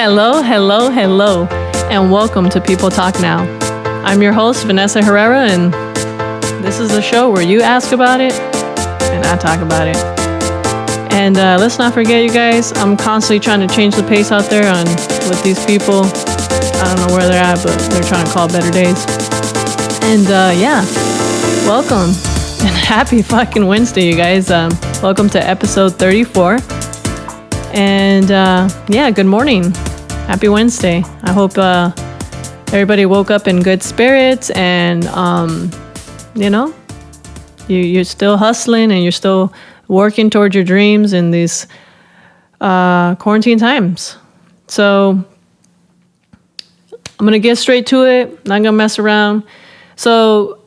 Hello, hello, hello, and welcome to People Talk Now. I'm your host, Vanessa Herrera, and this is a show where you ask about it and I talk about it. And let's not forget, you guys, I'm constantly trying to change the pace out there with these people. I don't know where they're at, but they're trying to call better days. And welcome and happy fucking Wednesday, you guys. Welcome to episode 34. And good morning. Happy Wednesday. I hope everybody woke up in good spirits and, you're still hustling and you're still working towards your dreams in these quarantine times. So I'm going to get straight to it. Not going to mess around. So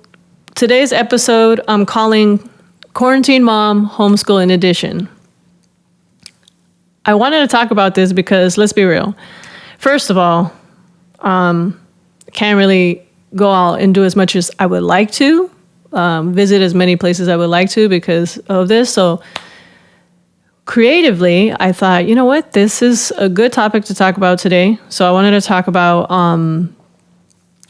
today's episode, I'm calling Quarantine Mom Homeschooling Edition. I wanted to talk about this because, let's be real. First of all, can't really go out and do as much as I would like to, visit as many places I would like to because of this. So creatively, I thought, you know what, this is a good topic to talk about today. So I wanted to talk about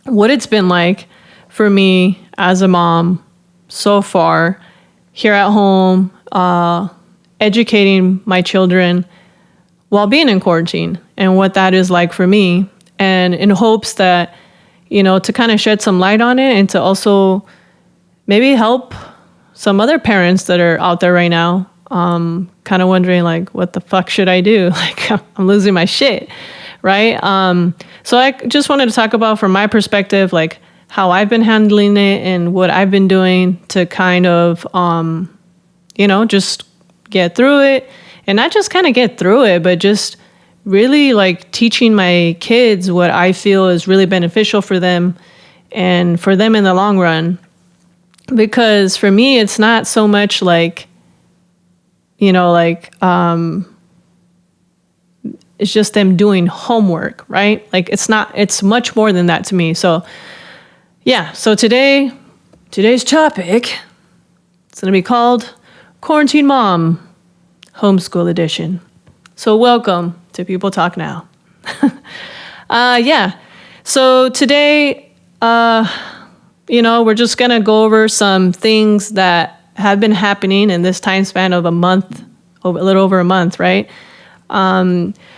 what it's been like for me as a mom so far here at home, educating my children while being in quarantine and what that is like for me, and in hopes that, to kind of shed some light on it and to also maybe help some other parents that are out there right now, kind of wondering like, what the fuck should I do? Like, I'm losing my shit, right? So I just wanted to talk about from my perspective, like how I've been handling it and what I've been doing to kind of, just get through it. And not just kind of get through it, but just really like teaching my kids what I feel is really beneficial for them and for them in the long run. Because for me, it's not so much like, it's just them doing homework, right? Like it's much more than that to me. So yeah, so today's topic, it's going to be called Quarantine Mom Homeschool Edition. So welcome to People Talk Now. So today, we're just going to go over some things that have been happening in this time span of a month, a little over a month, right?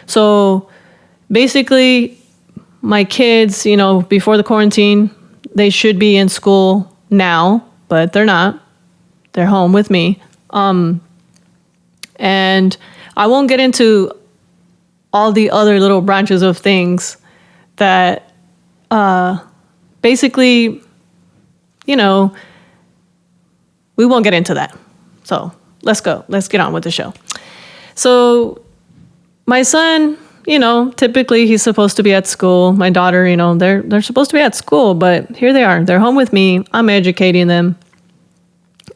So basically, my kids, before the quarantine, they should be in school now, but they're not. They're home with me. And I won't get into all the other little branches of things that basically, we won't get into that. So let's go. Let's get on with the show. So my son, typically he's supposed to be at school. My daughter, they're supposed to be at school, but here they are. They're home with me. I'm educating them.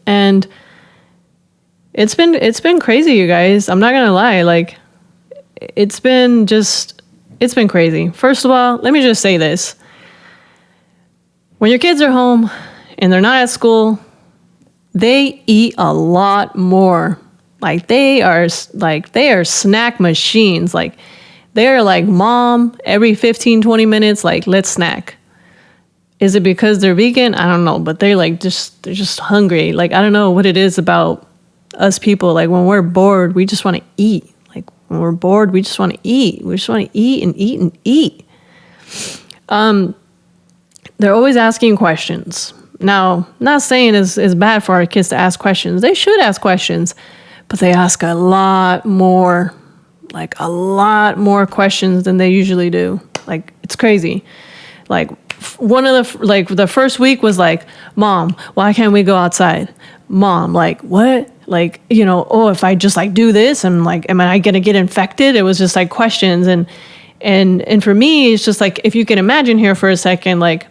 And it's been crazy, you guys. I'm not going to lie. Like, it's been crazy. First of all, let me just say this. When your kids are home and they're not at school, they eat a lot more. Like, they are snack machines. Like, they're like, Mom, every 15, 20 minutes, like, let's snack. Is it because they're vegan? I don't know, but they're just hungry. Like, I don't know what it is about us people. Like, when we're bored, we just want to eat. Like, when we're bored, we just want to eat. We just want to eat and eat and eat. They're always asking questions. Now, not saying it's bad for our kids to ask questions. They should ask questions, but they ask a lot more questions than they usually do. Like, it's crazy. Like, one of the first week was like, Mom, why can't we go outside? Mom, like, what? Like, if I just like do this, I'm like, am I going to get infected? It was just like questions. And for me, it's just like, if you can imagine here for a second, like,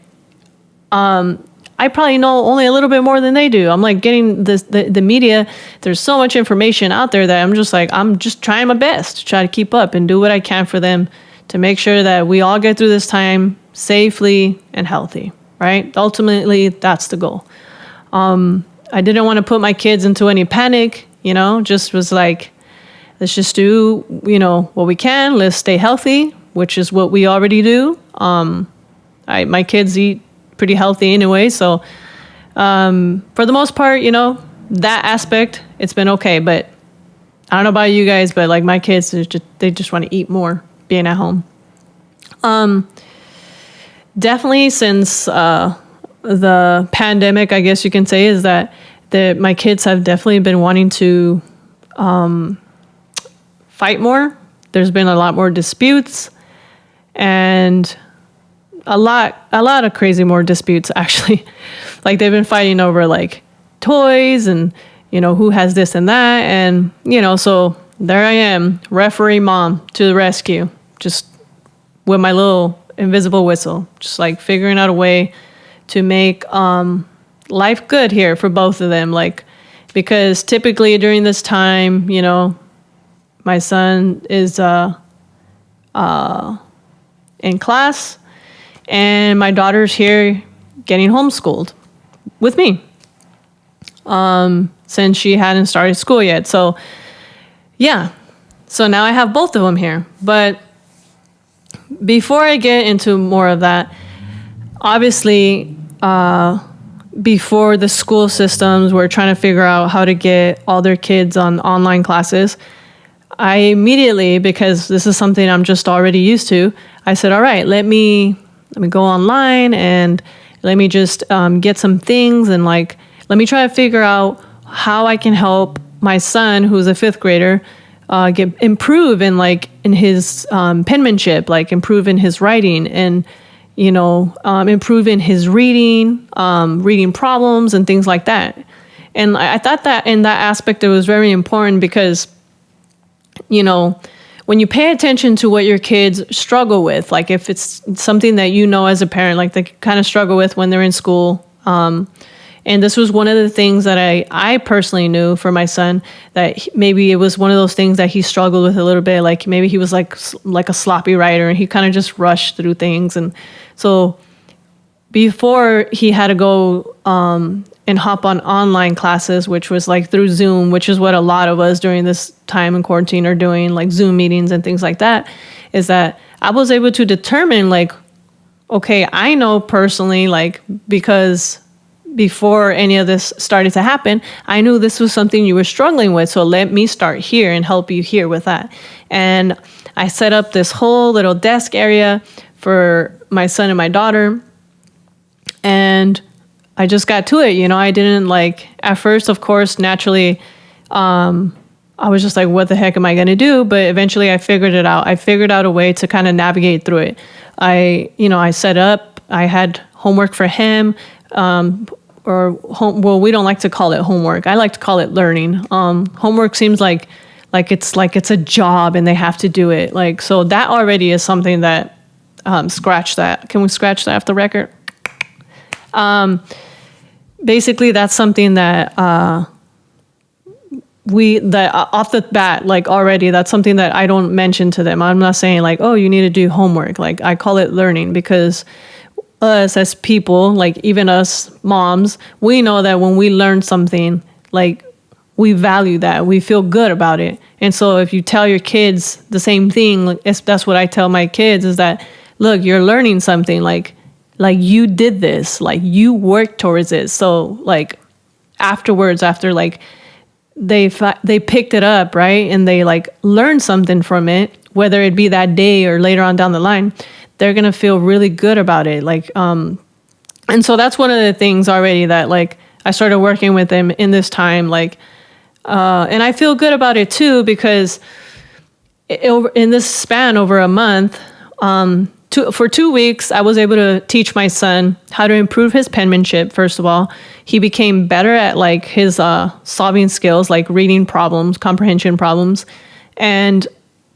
I probably know only a little bit more than they do. I'm like getting the media. There's so much information out there that I'm just trying my best to try to keep up and do what I can for them to make sure that we all get through this time safely and healthy, right? Ultimately, that's the goal. I didn't want to put my kids into any panic, just was like, let's just do, what we can. Let's stay healthy. which is what we already do. My kids eat pretty healthy anyway. So for the most part, that aspect, it's been okay. But I don't know about you guys, but like my kids, they just want to eat more being at home. Definitely since the pandemic, I guess you can say, is that my kids have definitely been wanting to fight more. There's been a lot more disputes and a lot of crazy more disputes, actually. Like they've been fighting over like toys and, who has this and that. And, so there I am, referee mom to the rescue, just with my little invisible whistle, just like figuring out a way to make life good here for both of them. Like, because typically during this time, my son is in class and my daughter's here getting homeschooled with me since she hadn't started school yet. So yeah, so now I have both of them here. But before I get into more of that, obviously, before the school systems were trying to figure out how to get all their kids on online classes, I immediately, because this is something I'm just already used to, I said, all right, let me go online and let me just get some things and like, let me try to figure out how I can help my son, who's a fifth grader, improve in his penmanship, like improve in his writing and, improve in his reading problems and things like that. And I thought that in that aspect, it was very important because, when you pay attention to what your kids struggle with, like if it's something that as a parent, like they kind of struggle with when they're in school. And this was one of the things that I personally knew for my son, that maybe it was one of those things that he struggled with a little bit. Like maybe he was like a sloppy writer and he kind of just rushed through things. And so before he had to go and hop on online classes, which was like through Zoom, which is what a lot of us during this time in quarantine are doing, like Zoom meetings and things like that, is that I was able to determine like, okay, I know personally, like, because before any of this started to happen, I knew this was something you were struggling with. So let me start here and help you here with that. And I set up this whole little desk area for my son and my daughter. And I just got to it. I didn't at first, of course, naturally, I was just like, what the heck am I going to do? But eventually I figured it out. I figured out a way to kind of navigate through it. I set up, I had homework for him, we don't like to call it homework. I like to call it learning. Homework seems like it's a job and they have to do it. Like, so that already is something that, scratch that. Can we scratch that off the record? Basically that's something that, off the bat, like already, that's something that I don't mention to them. I'm not saying like, oh, you need to do homework. Like I call it learning because us as people, like even us moms, we know that when we learn something, like we value that, we feel good about it. And so if you tell your kids the same thing, like that's what I tell my kids is that, look, you're learning something, like you did this, like you worked towards it. So like afterwards, after like they picked it up, right? And they like learned something from it, whether it be that day or later on down the line, they're going to feel really good about it. Like, and so that's one of the things already that like I started working with them in this time, like, and I feel good about it too, because in this span over a month, for 2 weeks, I was able to teach my son how to improve his penmanship. First of all, he became better at like his solving skills, like reading problems, comprehension problems, and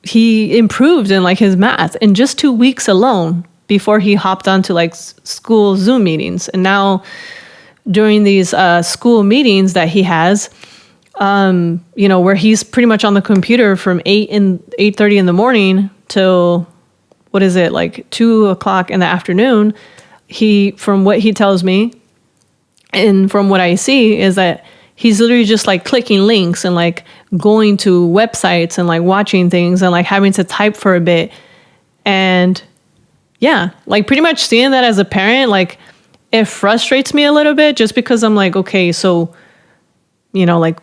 he improved in like his math in just 2 weeks alone before he hopped onto like school Zoom meetings. And now during these school meetings that he has, where he's pretty much on the computer from 8:30 in the morning till, what is it, like 2:00 in the afternoon, from what he tells me and from what I see is that he's literally just like clicking links and like going to websites and like watching things and like having to type for a bit And yeah, like pretty much seeing that as a parent, like it frustrates me a little bit just because I'm like, okay, so, like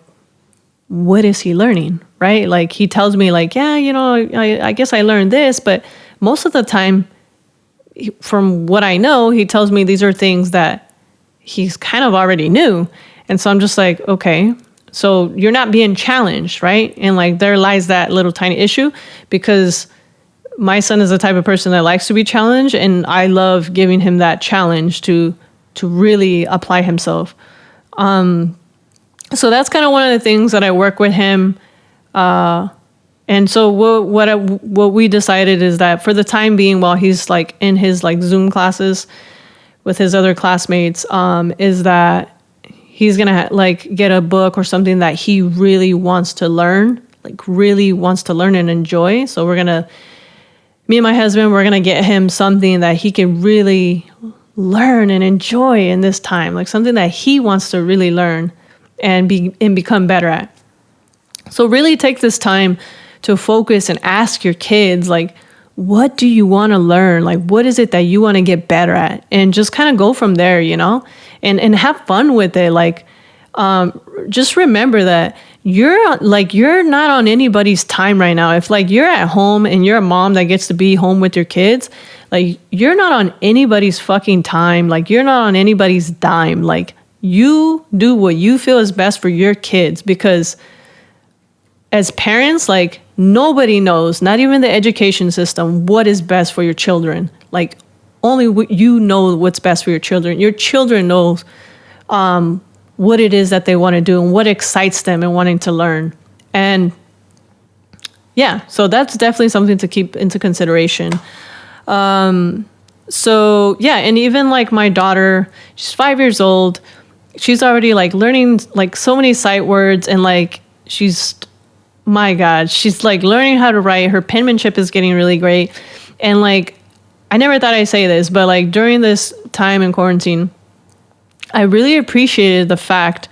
what is he learning? Right? Like he tells me like, yeah, I guess I learned this, but most of the time, from what I know, he tells me these are things that he's kind of already knew. And so I'm just like, okay, so you're not being challenged, right? And like there lies that little tiny issue, because my son is the type of person that likes to be challenged, and I love giving him that challenge to really apply himself. So that's kind of one of the things that I work with him. And so what we decided is that for the time being, while he's like in his like Zoom classes with his other classmates, is that he's gonna like get a book or something that he really wants to learn, and enjoy. So me and my husband, we're gonna get him something that he can really learn and enjoy in this time, like something that he wants to really learn and become better at. So really take this time to focus and ask your kids, like, what do you want to learn? Like, what is it that you want to get better at? And just kind of go from there, and have fun with it. Like, just remember that you're not on anybody's time right now. If like you're at home and you're a mom that gets to be home with your kids, like you're not on anybody's fucking time. Like you're not on anybody's dime. Like you do what you feel is best for your kids, because as parents, like nobody knows, not even the education system, what is best for your children. Like only you know what's best for your children. Your children knows what it is that they want to do and what excites them and wanting to learn. And yeah, so that's definitely something to keep into consideration. So yeah, and even like my daughter, she's 5 years old. She's already like learning like so many sight words, and like my God, she's like learning how to write. Her penmanship is getting really great. And like, I never thought I'd say this, but like during this time in quarantine, I really appreciated the fact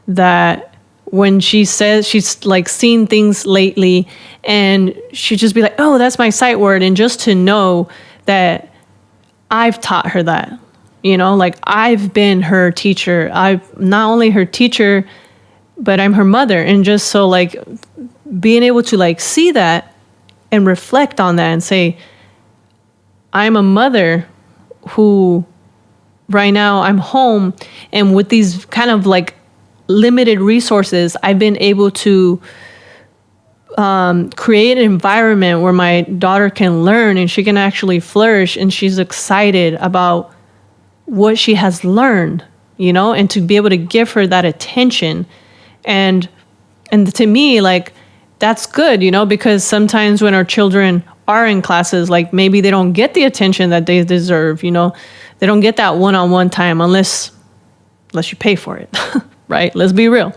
that when she says she's like seen things lately, and she'd just be like, oh, that's my sight word. And just to know that I've taught her that, like I've been her teacher. I'm not only her teacher, but I'm her mother. And just so like being able to like see that and reflect on that and say, I'm a mother who right now I'm home, and with these kind of like limited resources, I've been able to create an environment where my daughter can learn and she can actually flourish, and she's excited about what she has learned, and to be able to give her that attention. And to me, like, that's good, because sometimes when our children are in classes, like maybe they don't get the attention that they deserve, they don't get that one-on-one time unless you pay for it, right? Let's be real.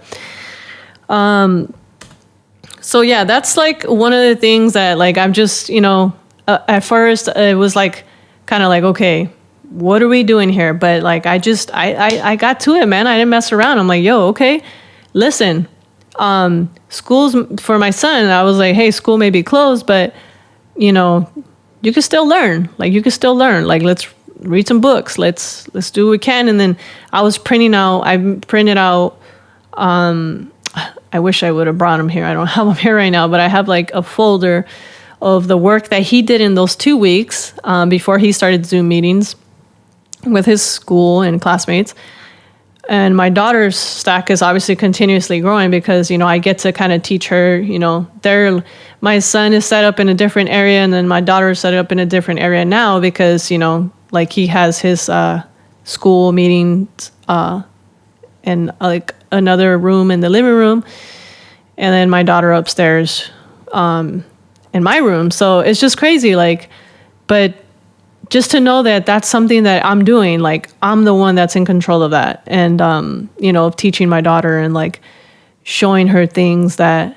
So yeah, that's like one of the things that like I'm just, at first it was like kind of like, okay, what are we doing here? But like I got to it, man. I didn't mess around. I'm like, yo, okay, listen, schools for my son, I was like, hey, school may be closed, but you can still learn. Like you can still learn. Like let's read some books. Let's do what we can. And then I printed out, I wish I would have brought them here. I don't have them here right now, but I have like a folder of the work that he did in those 2 weeks before he started Zoom meetings with his school and classmates. And my daughter's stack is obviously continuously growing because, I get to kind of teach her, my son is set up in a different area, and then my daughter is set up in a different area now because, like he has his school meetings in like another room in the living room, and then my daughter upstairs in my room. So it's just crazy, like, but just to know that that's something that I'm doing, like I'm the one that's in control of that, and of teaching my daughter and like showing her things that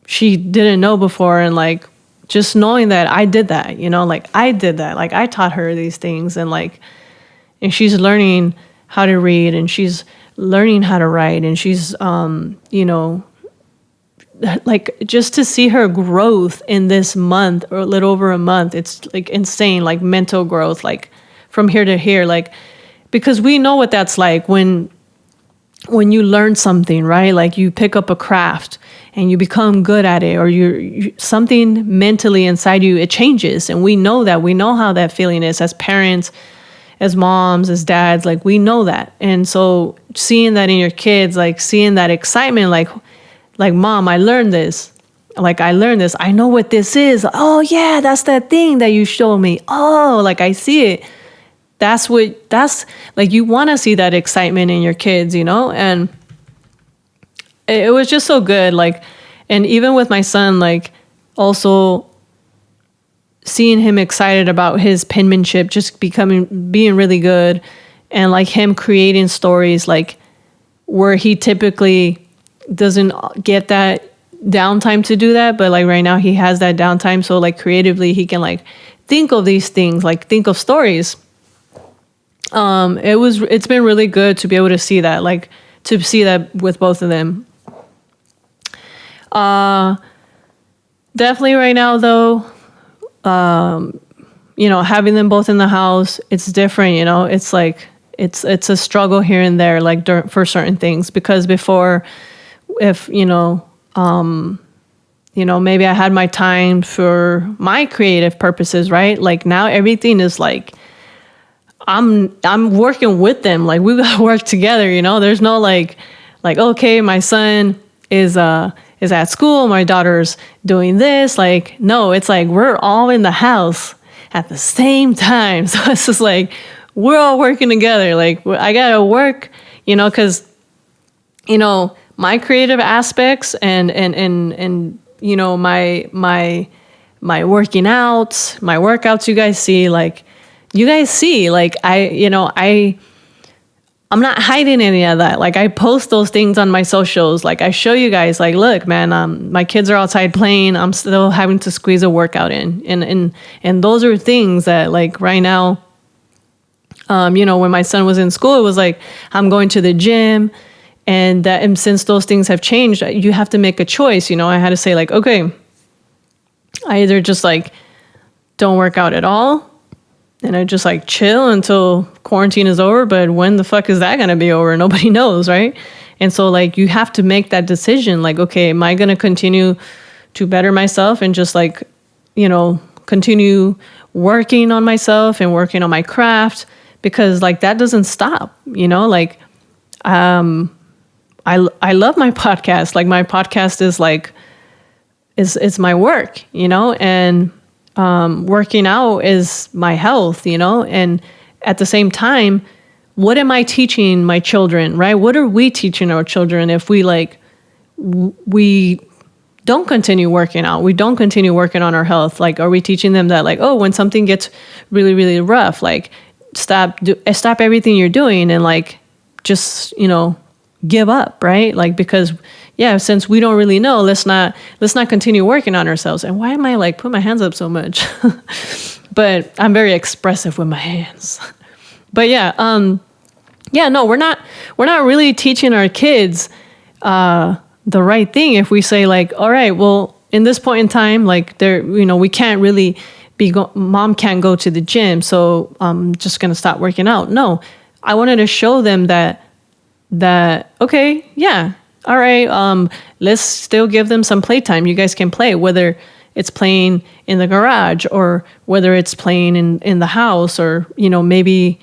she didn't know before, and like just knowing that I did that, like I did that, like I taught her these things, and like, and she's learning how to read, and she's learning how to write, and she's like just to see her growth in this month or a little over a month, it's like insane, like mental growth, like from here to here, like, because we know what that's like when you learn something, right? Like you pick up a craft and you become good at it, or you something mentally inside you, it changes. And we know how that feeling is as parents, as moms, as dads, like we know that. And so seeing that in your kids, like seeing that excitement, like mom, I learned this. I know what this is. Oh yeah, that's that thing that you showed me. Oh, like I see it. That's like, you want to see that excitement in your kids, and it was just so good. Like, and even with my son, like also seeing him excited about his penmanship, just being really good, and like him creating stories, like where he typically doesn't get that downtime to do that, but like right now he has that downtime. So like creatively he can like think of these things, like think of stories. It's been really good to be able to see that, like to see that with both of them. Definitely right now though, having them both in the house, it's different, it's like, it's a struggle here and there, like for certain things, because before, if, maybe I had my time for my creative purposes, right? Like now everything is like, I'm working with them. Like we gotta work together, there's no like, okay, my son is at school, my daughter's doing this. Like, no, it's like, we're all in the house at the same time. So it's just like, we're all working together. Like I gotta work, cause, my creative aspects and my working out, my workouts, you guys see, like I'm not hiding any of that. Like I post those things on my socials. Like I show you guys, like, look, man, my kids are outside playing. I'm still having to squeeze a workout in. And those are things that like right now, when my son was in school, it was like, I'm going to the gym. And since those things have changed, you have to make a choice. I had to say like, okay, I either just like don't work out at all, and I just like chill until quarantine is over. But when the fuck is that going to be over? Nobody knows, right? And so like you have to make that decision. Like, okay, am I going to continue to better myself and just like, continue working on myself and working on my craft? Because like that doesn't stop, like I love my podcast. Like my podcast is like, it's my work, and working out is my health, and at the same time, what am I teaching my children, right? What are we teaching our children if we we don't continue working out? We don't continue working on our health. Like, are we teaching them that like, oh, when something gets really, really rough, like stop everything you're doing and like, just, give up, right? Like, because since we don't really know, let's not continue working on ourselves. And why am I like put my hands up so much? But I'm very expressive with my hands. But no, we're not really teaching our kids the right thing if we say like, all right, well, in this point in time, like we can't really mom can't go to the gym, so I'm just gonna stop working out. No, I wanted to show them that okay, yeah, all right, let's still give them some playtime. You guys can play, whether it's playing in the garage or whether it's playing in the house, or maybe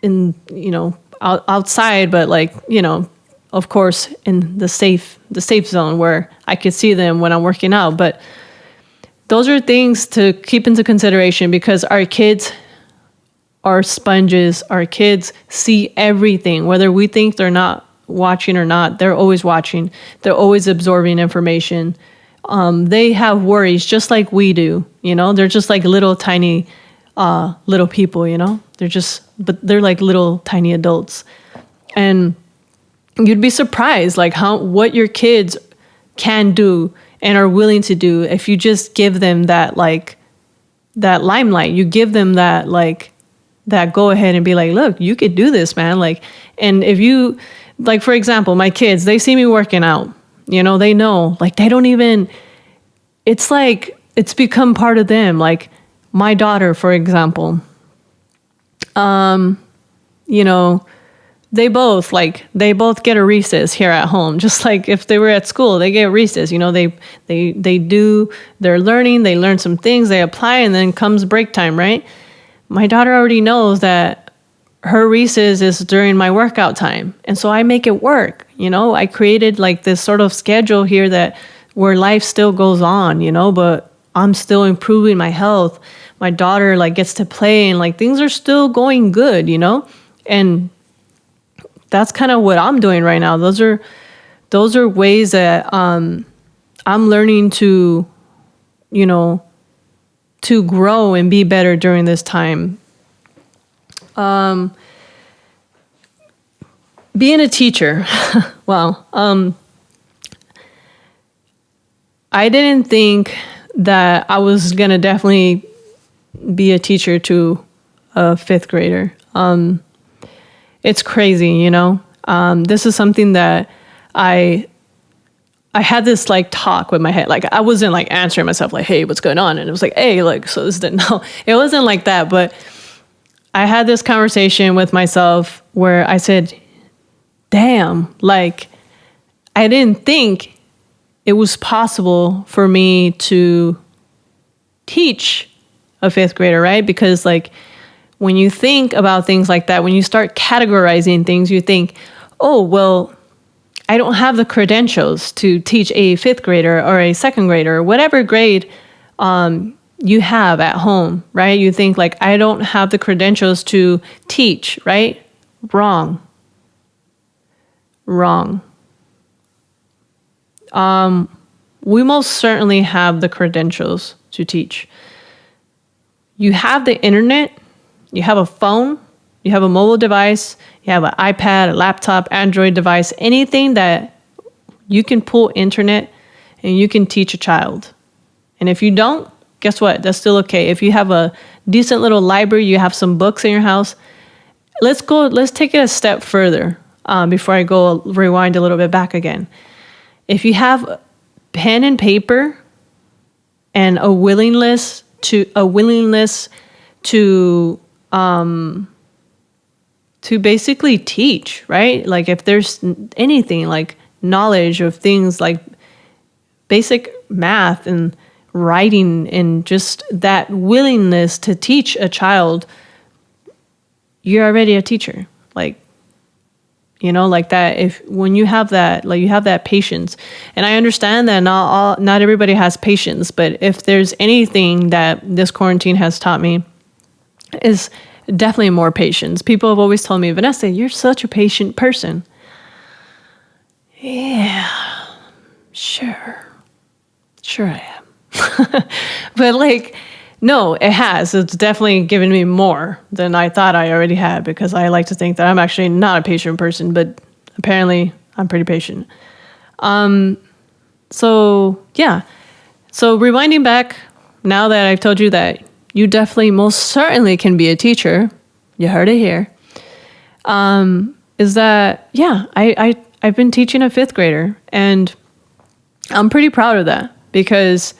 in outside, but like of course in the safe zone where I could see them when I'm working out. But those are things to keep into consideration, because our kids are sponges. Our kids see everything, whether we think they're not watching or not. They're always watching. They're always absorbing information. They have worries just like we do. They're just like little tiny little people. But they're like little tiny adults. And you'd be surprised like what your kids can do and are willing to do if you just give them that limelight. You give them that go ahead and be like, look, you could do this, man. Like, and if you, like, for example, my kids, they see me working out. They know, like, they don't even, it's like, it's become part of them. Like my daughter, for example, they both get a recess here at home. Just like if they were at school, they get a recess. They do their learning, they learn some things, they apply, and then comes break time, right? My daughter already knows that her recess is during my workout time. And so I make it work. I created like this sort of schedule here that where life still goes on, but I'm still improving my health. My daughter like gets to play and like things are still going good, and that's kind of what I'm doing right now. Those are ways that I'm learning to, to grow and be better during this time. Being a teacher, well, I didn't think that I was gonna definitely be a teacher to a fifth grader. It's crazy, this is something that I had this like talk with my head. Like I wasn't like answering myself like, hey, what's going on? And it was like, hey, like, so this didn't know. It wasn't like that, but I had this conversation with myself where I said, damn, like I didn't think it was possible for me to teach a fifth grader, right? Because like when you think about things like that, when you start categorizing things, you think, oh, well, I don't have the credentials to teach a fifth grader or a second grader or whatever grade you have at home, right? You think like, I don't have the credentials to teach, right? Wrong. We most certainly have the credentials to teach. You have the internet, you have a phone, you have a mobile device, you have an iPad, a laptop, Android device, anything that you can pull internet and you can teach a child. And if you don't, guess what? That's still okay. If you have a decent little library, you have some books in your house, let's take it a step further before I go rewind a little bit back again. If you have pen and paper and a willingness to basically teach, right? Like if there's anything like knowledge of things like basic math and writing and just that willingness to teach a child, you're already a teacher. Like that, when you have that, like you have that patience. And I understand that not everybody has patience, but if there's anything that this quarantine has taught me is definitely more patience. People have always told me, Vanessa, you're such a patient person. Yeah, sure I am. But like, no, it has. It's definitely given me more than I thought I already had, because I like to think that I'm actually not a patient person, but apparently I'm pretty patient. So yeah. So rewinding back, now that I've told you that you definitely most certainly can be a teacher, you heard it here, is that, yeah, I've been teaching a fifth grader, and I'm pretty proud of that, because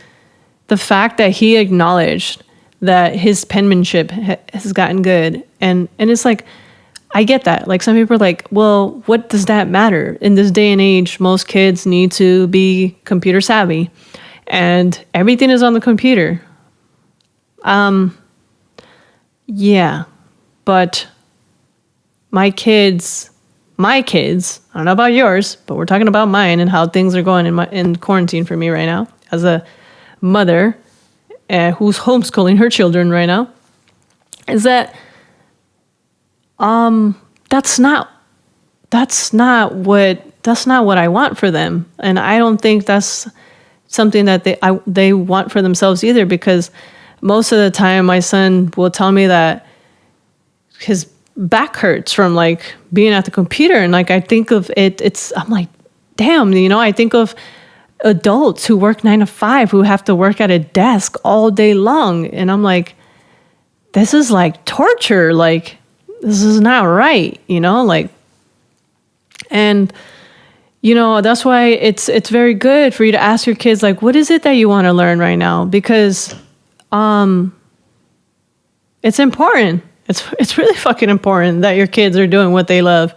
the fact that he acknowledged that his penmanship has gotten good. And it's like, I get that. Like some people are like, well, what does that matter? In this day and age, most kids need to be computer savvy and everything is on the computer. Yeah, but my kids, I don't know about yours, but we're talking about mine and how things are going in quarantine for me right now as a mother who's homeschooling her children right now, is that that's not what I want for them, and I don't think that's something that they want for themselves either, because most of the time my son will tell me that his back hurts from like being at the computer, and like I think of it, I'm like, damn, I think of adults who work 9 to 5 who have to work at a desk all day long, and I'm like, this is like torture, like this is not right, like, and That's why it's very good for you to ask your kids, like, what is it that you want to learn right now? Because it's important. It's really fucking important that your kids are doing what they love,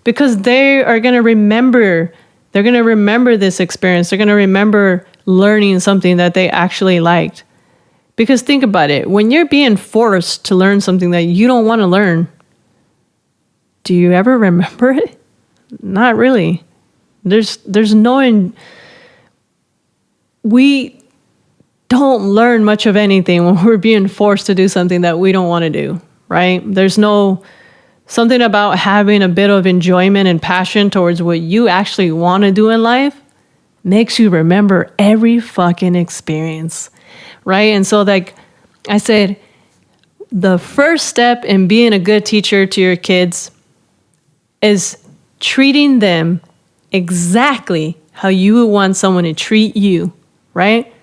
because they are going to remember. They're going to remember this experience. They're going to remember learning something that they actually liked. Because think about it. When you're being forced to learn something that you don't want to learn, do you ever remember it? Not really. There's no... We don't learn much of anything when we're being forced to do something that we don't want to do, right? There's no... Something about having a bit of enjoyment and passion towards what you actually want to do in life makes you remember every fucking experience, right? And so, like I said, the first step in being a good teacher to your kids is treating them exactly how you would want someone to treat you, right?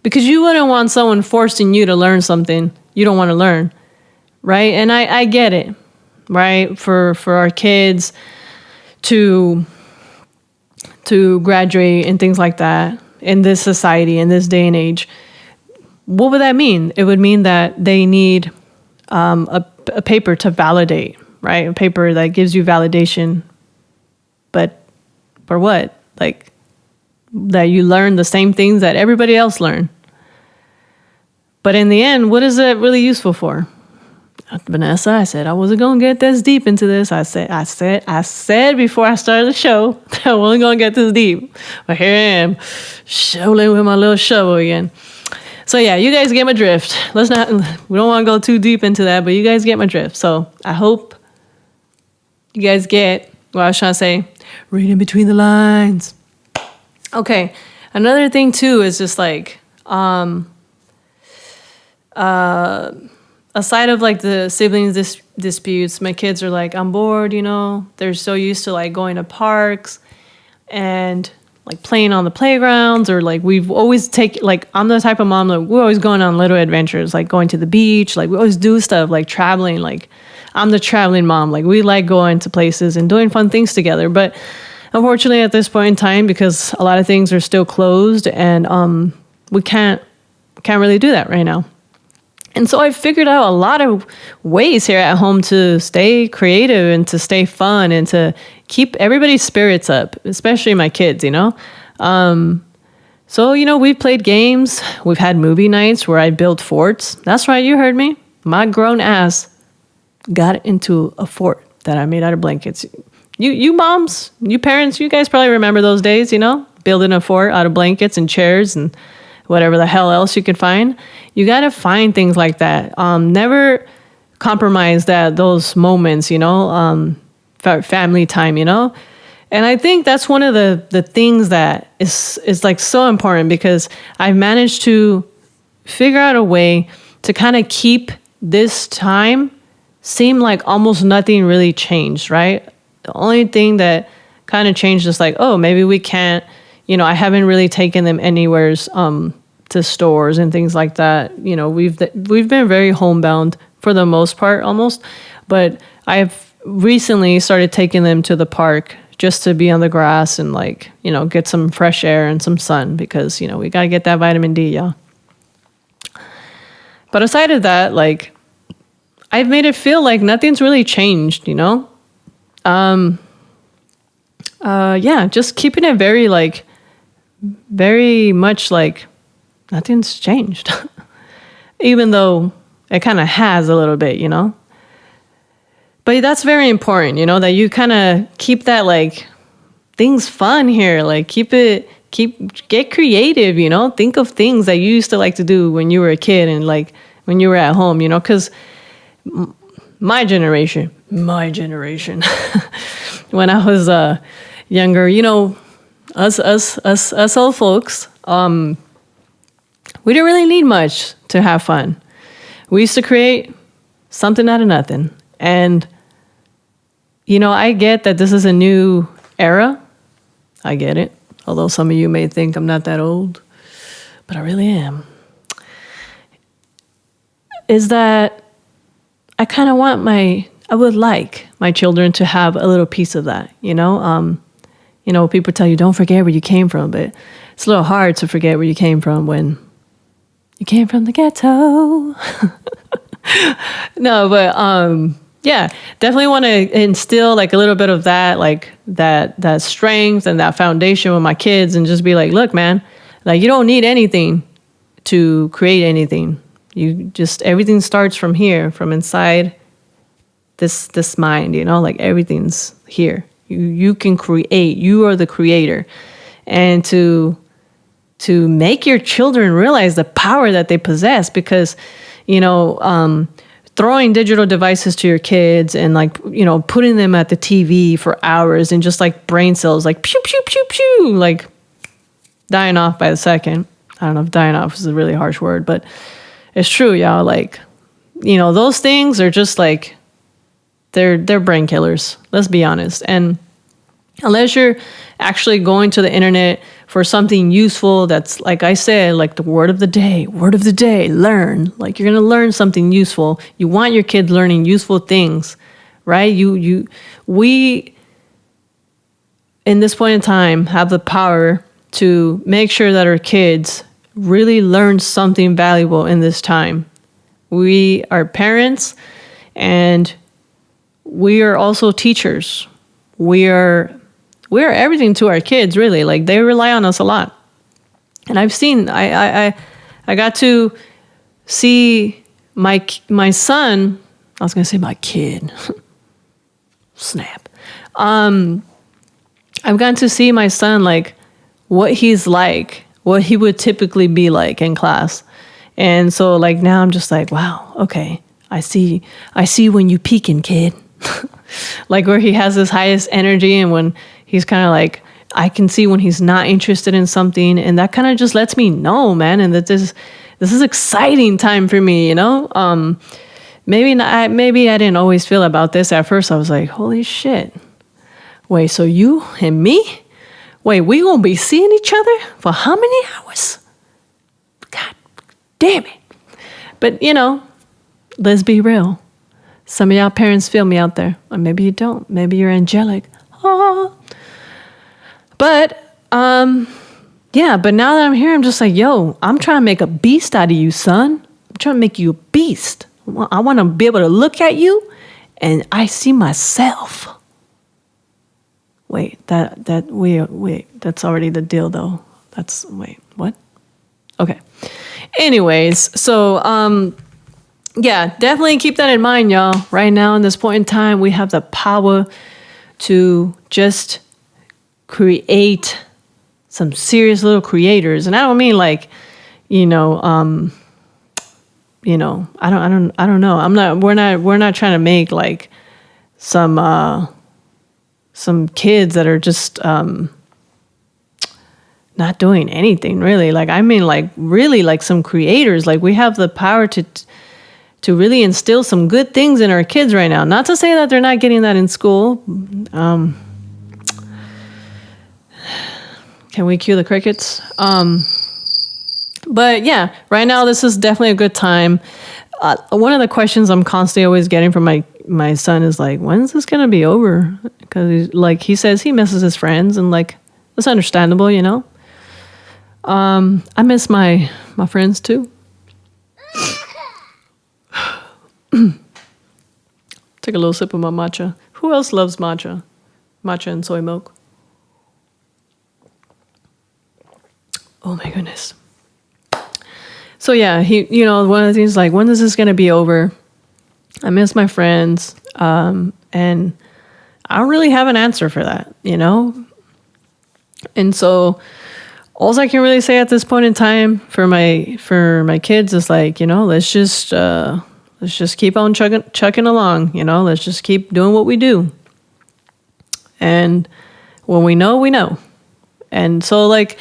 Because you wouldn't want someone forcing you to learn something you don't want to learn, right? And I get it. Right, for our kids to graduate and things like that in this society, in this day and age, what would that mean? It would mean that they need a paper to validate, right? A paper that gives you validation, but for what? Like, that you learn the same things that everybody else learned. But in the end, what is it really useful for? Vanessa, I said I wasn't gonna get this deep into this. I said before I started the show that I wasn't gonna get this deep. But here I am, shoveling with my little shovel again. So yeah, you guys get my drift. We don't want to go too deep into that, but you guys get my drift. So I hope you guys get what I was trying to say. Reading between the lines. Okay, another thing too is just like aside of like the siblings disputes, my kids are like, I'm bored, They're so used to like going to parks and like playing on the playgrounds, or like we've always I'm the type of mom that we're always going on little adventures, like going to the beach, like we always do stuff like traveling. Like I'm the traveling mom. Like we like going to places and doing fun things together. But unfortunately at this point in time, because a lot of things are still closed and we can't really do that right now. And so I figured out a lot of ways here at home to stay creative and to stay fun and to keep everybody's spirits up, especially my kids, So, we've played games. We've had movie nights where I built forts. That's right, you heard me. My grown ass got into a fort that I made out of blankets. You moms, you parents, you guys probably remember those days, building a fort out of blankets and chairs and whatever the hell else you could find. You got to find things like that. Never compromise those moments, family time, And I think that's one of the things that is like so important, because I've managed to figure out a way to kind of keep this time seem like almost nothing really changed, right? The only thing that kind of changed is like, oh, maybe we can't, I haven't really taken them anywheres to stores and things like that. We've been very homebound for the most part, almost. But I've recently started taking them to the park just to be on the grass and get some fresh air and some sun, because we gotta get that vitamin D, y'all. But aside of that, I've made it feel like nothing's really changed, just keeping it very much nothing's changed, even though it kind of has a little bit, But that's very important, that you kind of keep that things fun here, get creative, think of things that you used to like to do when you were a kid and when you were at home, because my generation, when I was younger, us old folks, we didn't really need much to have fun. We used to create something out of nothing. And, I get that this is a new era. I get it. Although some of you may think I'm not that old, but I really am. Is that I kind of I would like my children to have a little piece of that, People tell you don't forget where you came from, but it's a little hard to forget where you came from when you came from the ghetto. No, but yeah, definitely want to instill like a little bit of that, like that strength and that foundation with my kids, and just be like, look, man, like you don't need anything to create anything. You just, everything starts from here, from inside this mind, like everything's here. You can create. You are the creator. And to make your children realize the power that they possess, because, throwing digital devices to your kids and like, putting them at the TV for hours and just like brain cells, like pew, pew, pew, pew, like dying off by the second. I don't know if dying off is a really harsh word, but it's true, y'all. Like, those things are just like, they're brain killers. Let's be honest. And unless you're actually going to the internet for something useful, that's, like I said, like the word of the day, learn. Like you're going to learn something useful. You want your kids learning useful things, right? We, in this point in time, have the power to make sure that our kids really learn something valuable in this time. We are parents, and we are also teachers. We are everything to our kids, really. Like they rely on us a lot. And I've seen, I got to see my son. I was gonna say my kid. Snap. I've gotten to see my son, like what he's like, what he would typically be like in class. And so like now I'm just like, wow, okay, I see when you peaking, kid. Like where he has his highest energy, and when he's kind of like, I can see when he's not interested in something, and that kind of just lets me know, man, and that this is exciting time for me, Maybe I didn't always feel about this at first. I was like, holy shit. Wait, so you and me? Wait, we gonna be seeing each other for how many hours? God damn it. But, let's be real. Some of y'all parents feel me out there. Or maybe you don't. Maybe you're angelic. Oh. But, yeah, but now that I'm here, I'm just like, yo, I'm trying to make a beast out of you, son. I'm trying to make you a beast. I want to be able to look at you and I see myself. Wait, that's already the deal though. Wait, what? Okay. Anyways, so, yeah, definitely keep that in mind, y'all. Right now, in this point in time, we have the power to just create some serious little creators. And I don't mean like, I don't know. We're not trying to make like some kids that are just not doing anything really. Like, I mean, like really like some creators. Like we have the power to really instill some good things in our kids right now. Not to say that they're not getting that in school. Can we cue the crickets? But yeah, right now this is definitely a good time. One of the questions I'm constantly always getting from my son is like, when's this gonna be over? Because he says he misses his friends, and like that's understandable, I miss my friends too. Take a little sip of my matcha. Who else loves matcha? Matcha and soy milk. Oh my goodness. So yeah, one of the things like, when is this gonna be over? I miss my friends, and I don't really have an answer for that, And so, all I can really say at this point in time for my kids is like, let's just keep on chugging along, Let's just keep doing what we do. And when we know, we know. And so like,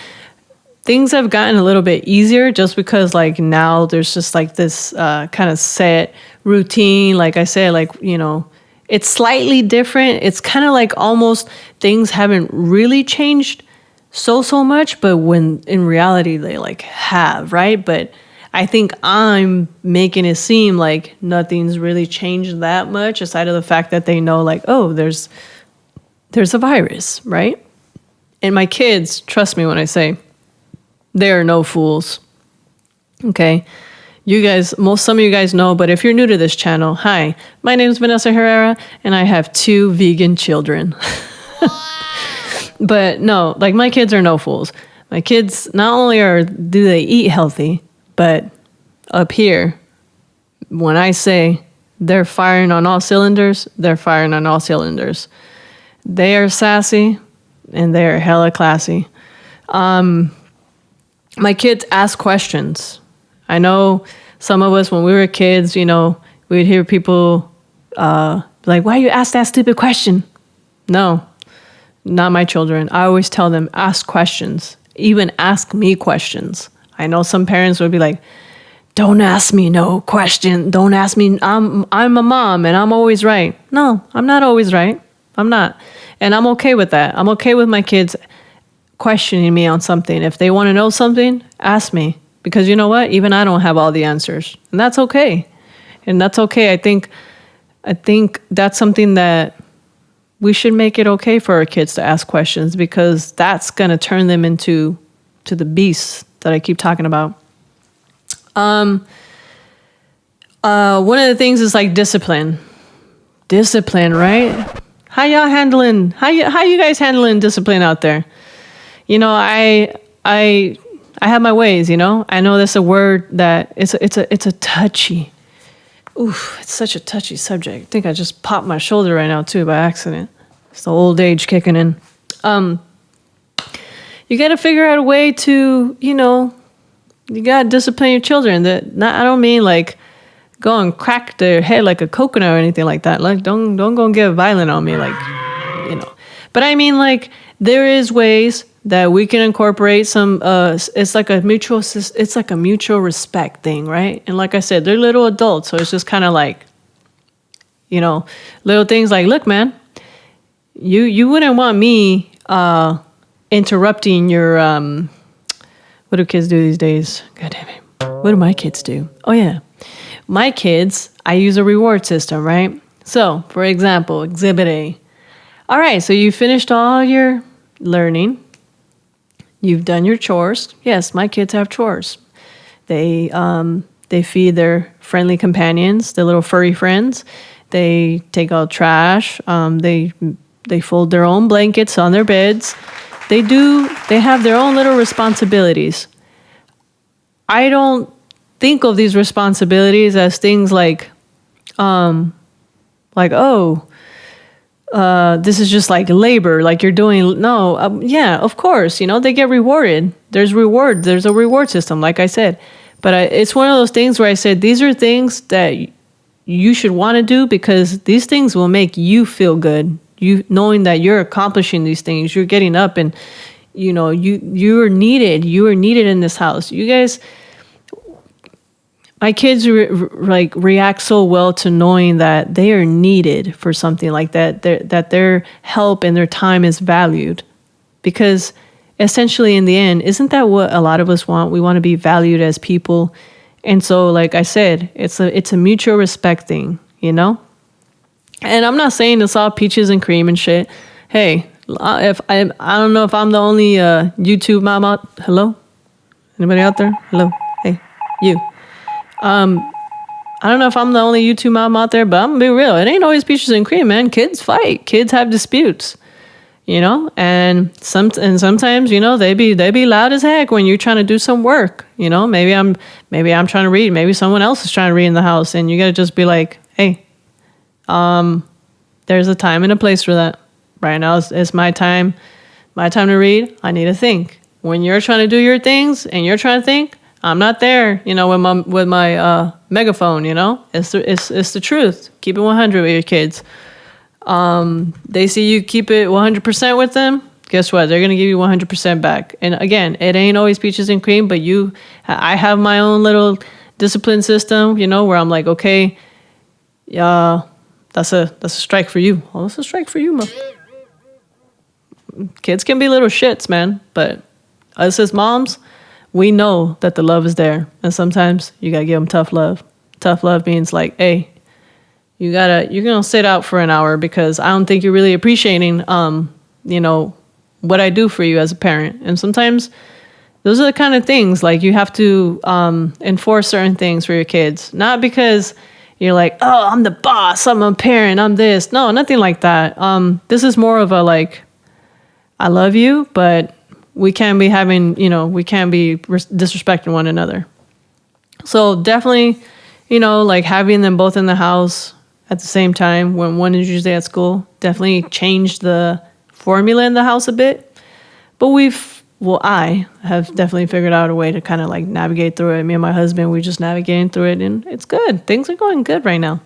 things have gotten a little bit easier just because like now there's just like this kind of set routine. Like I said, like, it's slightly different. It's kind of like almost things haven't really changed so much, but when in reality they like have, right? But I think I'm making it seem like nothing's really changed that much, aside of the fact that they know like, oh, there's a virus, right? And my kids, trust me when I say, they are no fools. Okay? Some of you guys know, but if you're new to this channel, hi, my name is Vanessa Herrera, and I have 2 vegan children. But no, like my kids are no fools. My kids, not only do they eat healthy, but up here, when I say they're firing on all cylinders, they're firing on all cylinders. They are sassy, and they are hella classy. My kids ask questions. I know some of us, when we were kids, we'd hear people like, why you ask that stupid question? No, not my children. I always tell them, ask questions. Even ask me questions. I know some parents would be like, don't ask me no question. Don't ask me. I'm a mom and I'm always right. No, I'm not always right. I'm not. And I'm okay with that. I'm okay with my kids questioning me on something. If they want to know something, ask me. Because you know what? Even I don't have all the answers. And that's okay. And that's okay. I think that's something that we should make it okay for our kids to ask questions, because that's going to turn them into the beasts that I keep talking about. One of the things is like discipline. Discipline, right? How you guys handling discipline out there? I have my ways, I know that's a word that it's a touchy. Oof, it's such a touchy subject. I think I just popped my shoulder right now too by accident. It's the old age kicking in. You got to figure out a way to, you got to discipline your children. I don't mean like go and crack their head like a coconut or anything like that. Like don't go and get violent on me, like, But I mean, like, there is ways that we can incorporate some. It's like a mutual respect thing, right? And like I said, they're little adults, so it's just kind of like, little things like, look, man, you wouldn't want me interrupting your what do kids do these days? God damn it, what do my kids do? Oh yeah, my kids, I use a reward system, right? So, for example, Exhibit A. All right, so you finished all your learning. You've done your chores. Yes, my kids have chores. They feed their friendly companions, the little furry friends. They take out trash. They fold their own blankets on their beds. They have their own little responsibilities. I don't think of these responsibilities as things like this is just like labor, like you're doing. No, yeah, of course, they get rewarded. There's a reward system, like I said. But it's one of those things where I said, these are things that you should want to do because these things will make you feel good. You knowing that you're accomplishing these things, you're getting up and, you're needed. You are needed in this house. You guys, my kids react so well to knowing that they are needed for something like that, that their help and their time is valued. Because essentially in the end, isn't that what a lot of us want? We want to be valued as people. And so, like I said, it's a mutual respect thing, And I'm not saying it's all peaches and cream and shit. Hey, if I don't know if I'm the only YouTube mom out. Hello? Anybody out there? Hello? Hey, you. I don't know if I'm the only YouTube mom out there, but I'm gonna be real. It ain't always peaches and cream, man. Kids fight. Kids have disputes, and sometimes, they be loud as heck when you're trying to do some work. Maybe I'm trying to read. Maybe someone else is trying to read in the house, and you gotta just be like, hey, there's a time and a place for that. Right now it's my time to read. I need to think. When you're trying to do your things and you're trying to think, I'm not there, with my megaphone, It's the truth. Keep it 100 with your kids. They see you keep it 100% with them, guess what? They're going to give you 100% back. And again, it ain't always peaches and cream, but I have my own little discipline system, where I'm like, okay, yeah, that's a strike for you. Oh, that's a strike for you, Kids can be little shits, man, but us as moms, we know that the love is there. And sometimes you got to give them tough love. Tough love means like, hey, you're going to sit out for an hour because I don't think you're really appreciating, what I do for you as a parent. And sometimes those are the kind of things, like you have to enforce certain things for your kids. Not because you're like, oh, I'm the boss, I'm a parent, I'm this. No, nothing like that. This is more of a like, I love you, but we can't be having, we can't be disrespecting one another. So definitely, like having them both in the house at the same time when one is usually at school definitely changed the formula in the house a bit. But I have definitely figured out a way to kind of like navigate through it. Me and my husband, we're just navigating through it, and it's good. Things are going good right now.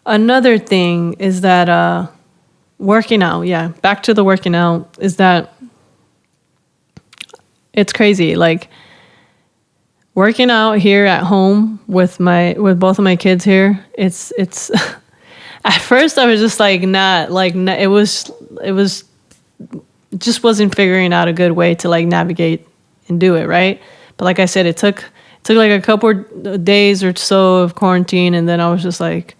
Another thing is that working out. Yeah, back to the working out is that it's crazy. Like working out here at home with both of my kids here. It's at first I was just like it was just wasn't figuring out a good way to like navigate and do it, right? But like I said, it took like a couple of days or so of quarantine, and then I was just like,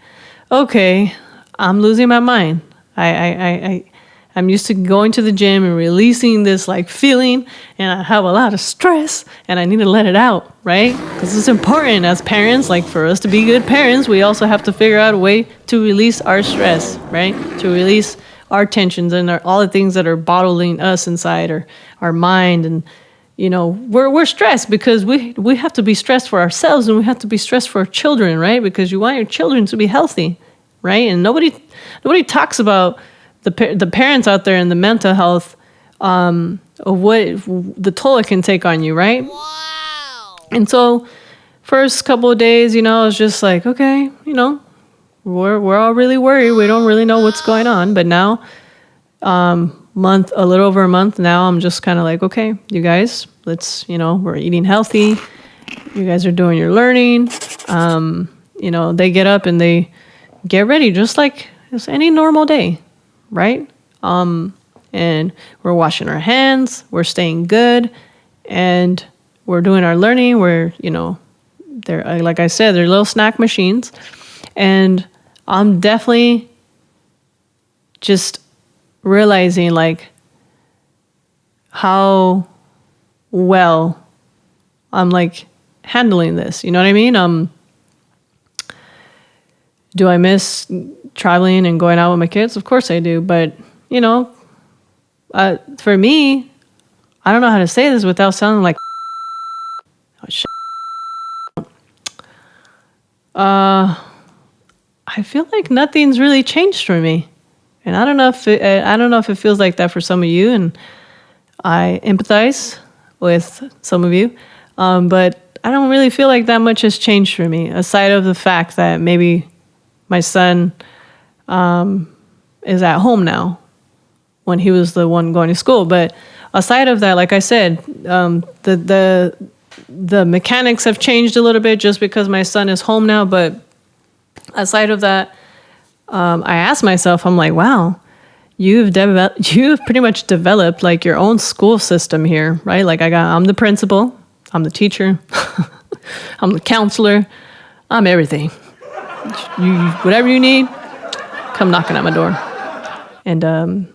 okay, I'm losing my mind. I'm used to going to the gym and releasing this like feeling, and I have a lot of stress, and I need to let it out, right? Because it's important as parents, like for us to be good parents, we also have to figure out a way to release our stress, right? To release our tensions and all the things that are bottling us inside, or our mind. And we're stressed because we have to be stressed for ourselves, and we have to be stressed for our children, right? Because you want your children to be healthy, right? And nobody talks about the parents out there and the mental health of what the toll it can take on you, right? Wow. And so first couple of days, I was just like, okay, we're all really worried. We don't really know what's going on. But now, a little over a month now, I'm just kind of like, okay, you guys, let's, we're eating healthy. You guys are doing your learning. They get up and they get ready just like it's any normal day, right? And we're washing our hands, we're staying good, and we're doing our learning. We're, they're, like I said, they're little snack machines. And I'm definitely just realizing like how well I'm like handling this. You know what I mean? Do I miss traveling and going out with my kids? Of course I do. But, for me, I don't know how to say this without sounding like, oh, shit. I feel like nothing's really changed for me. And I don't know if it feels like that for some of you. And I empathize with some of you. But I don't really feel like that much has changed for me, aside of the fact that maybe my son is at home now when he was the one going to school. But aside of that, like I said, the mechanics have changed a little bit just because my son is home now. But aside of that, I asked myself, I'm like, wow, you've pretty much developed like your own school system here, right? Like I'm the principal, I'm the teacher, I'm the counselor, I'm everything. Whatever you need, come knocking at my door. And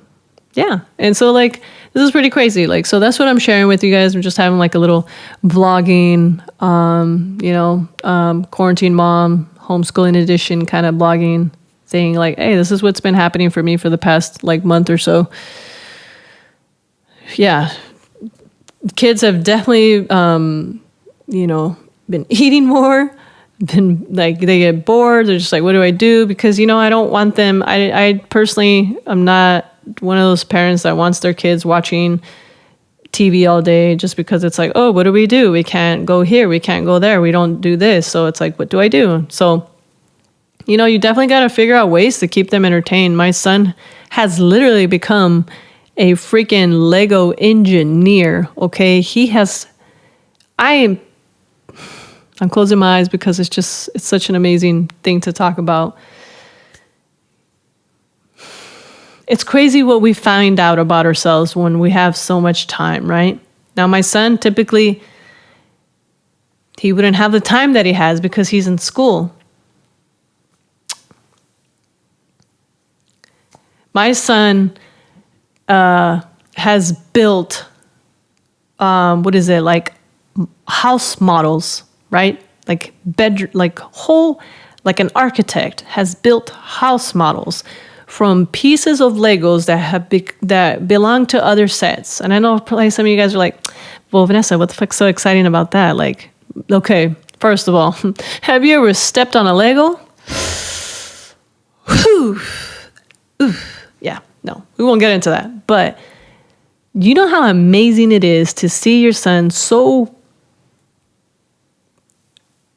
yeah, and so like this is pretty crazy. Like, so that's what I'm sharing with you guys. I'm just having like a little vlogging, quarantine mom, homeschooling edition kind of blogging thing. Like, hey, this is what's been happening for me for the past like month or so. Yeah, kids have definitely, been eating more. Been like they get bored. They're just like, what do I do? Because I don't want them. I personally am not one of those parents that wants their kids watching TV all day just because it's like, oh, what do? We can't go here, we can't go there, we don't do this. So it's like, what do I do? So you definitely got to figure out ways to keep them entertained. My son has literally become a freaking Lego engineer. Okay, I'm closing my eyes because it's such an amazing thing to talk about. It's crazy what we find out about ourselves when we have so much time, right? Now, my son, typically, he wouldn't have the time that he has because he's in school. my son has built, what is it, like house models, right? Like like an architect has built house models from pieces of Legos that belong to other sets. And I know probably some of you guys are like, well, Vanessa, what the fuck's so exciting about that? Like, okay, first of all, have you ever stepped on a Lego? Whew. Oof. Yeah, no, we won't get into that. But you know how amazing it is to see your son so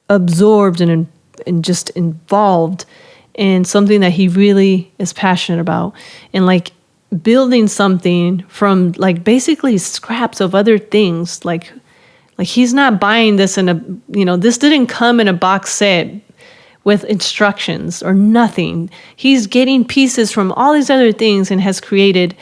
absorbed and just involved in something that he really is passionate about, and like building something from like basically scraps of other things. Like he's not buying this this didn't come in a box set with instructions or nothing. He's getting pieces from all these other things and has created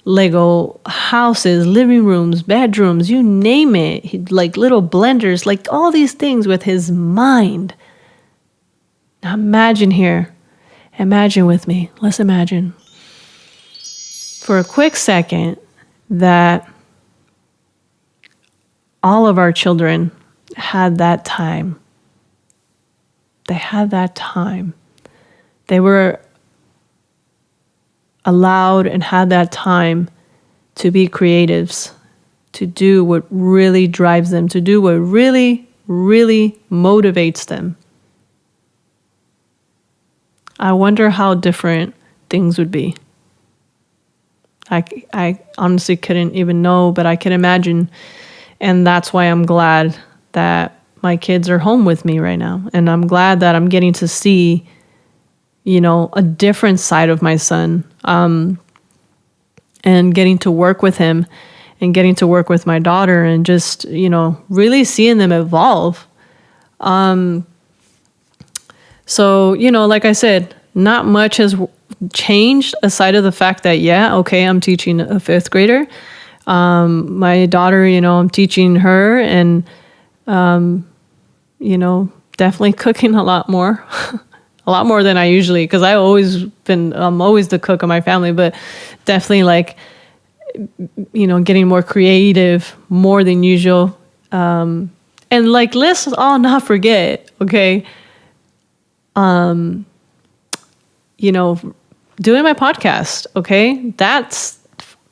Lego houses, living rooms, bedrooms, you name it, like little blenders, like all these things with his mind. Now imagine with me, let's imagine for a quick second that all of our children had that time. They had that time. They were allowed and had that time to be creatives, to do what really drives them, to do what really, really motivates them. I wonder how different things would be. I honestly couldn't even know, but I can imagine. And that's why I'm glad that my kids are home with me right now. And I'm glad that I'm getting to see, a different side of my son, and getting to work with him and getting to work with my daughter and just, really seeing them evolve. So, like I said, not much has changed aside of the fact that, I'm teaching a fifth grader. My daughter, I'm teaching her and, definitely cooking a lot more, a lot more than I usually, because I'm always the cook of my family, but definitely like, getting more creative, more than usual. And like, let's all not forget, okay, doing my podcast, okay? That's,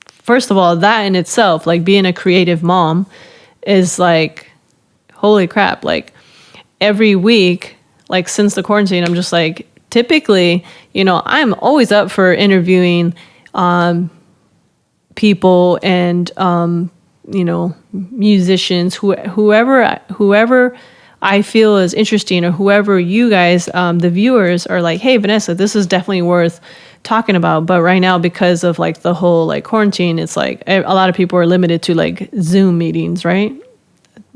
first of all, that in itself, like being a creative mom is like, holy crap. Like every week, like since the quarantine, I'm just like, typically, I'm always up for interviewing people and, musicians, whoever I feel is interesting, or whoever you guys, the viewers, are like, hey, Vanessa, this is definitely worth talking about. But right now, because of like the whole like quarantine, it's like a lot of people are limited to like Zoom meetings, right?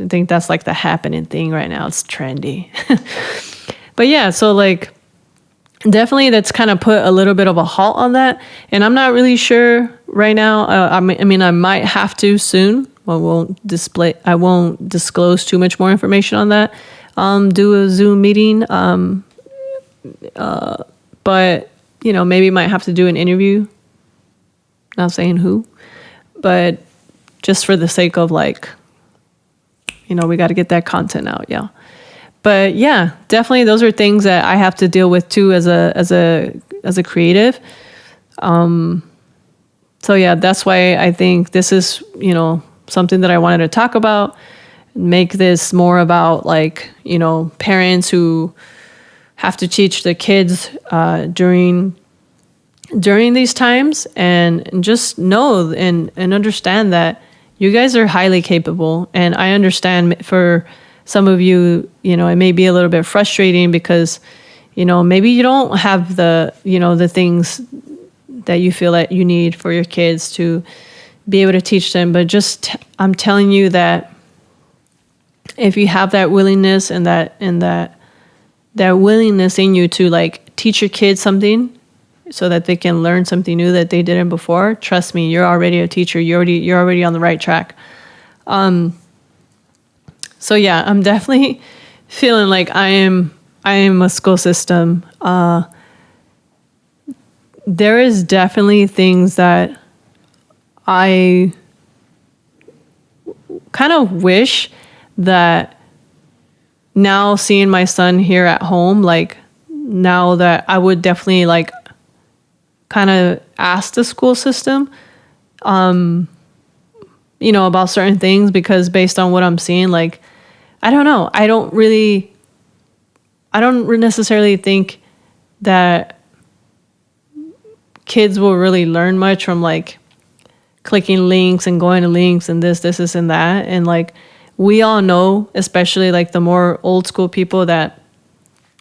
I think that's like the happening thing right now. It's trendy. But yeah, so like definitely that's kind of put a little bit of a halt on that. And I'm not really sure right now. I might have to soon. I won't disclose too much more information on that. Do a Zoom meeting. But, maybe might have to do an interview. Not saying who, but just for the sake of like, we got to get that content out. Yeah. But yeah, definitely those are things that I have to deal with too as a creative. So yeah, that's why I think this is, something that I wanted to talk about, make this more about like, parents who have to teach the kids during these times, and just know and understand that you guys are highly capable. And I understand for some of you, it may be a little bit frustrating because, maybe you don't have the, the things that you feel that you need for your kids to be able to teach them. But just, I'm telling you that if you have that willingness and that willingness in you to like teach your kids something so that they can learn something new that they didn't before, trust me, you're already a teacher. You're already on the right track. So yeah, I'm definitely feeling like I am a school system, there is definitely things that I kind of wish that now seeing my son here at home, like now that I would definitely like kind of ask the school system, about certain things, because based on what I'm seeing, like, I don't know. I don't necessarily think that kids will really learn much from like clicking links and going to links and this, and that. And like, we all know, especially like the more old school people, that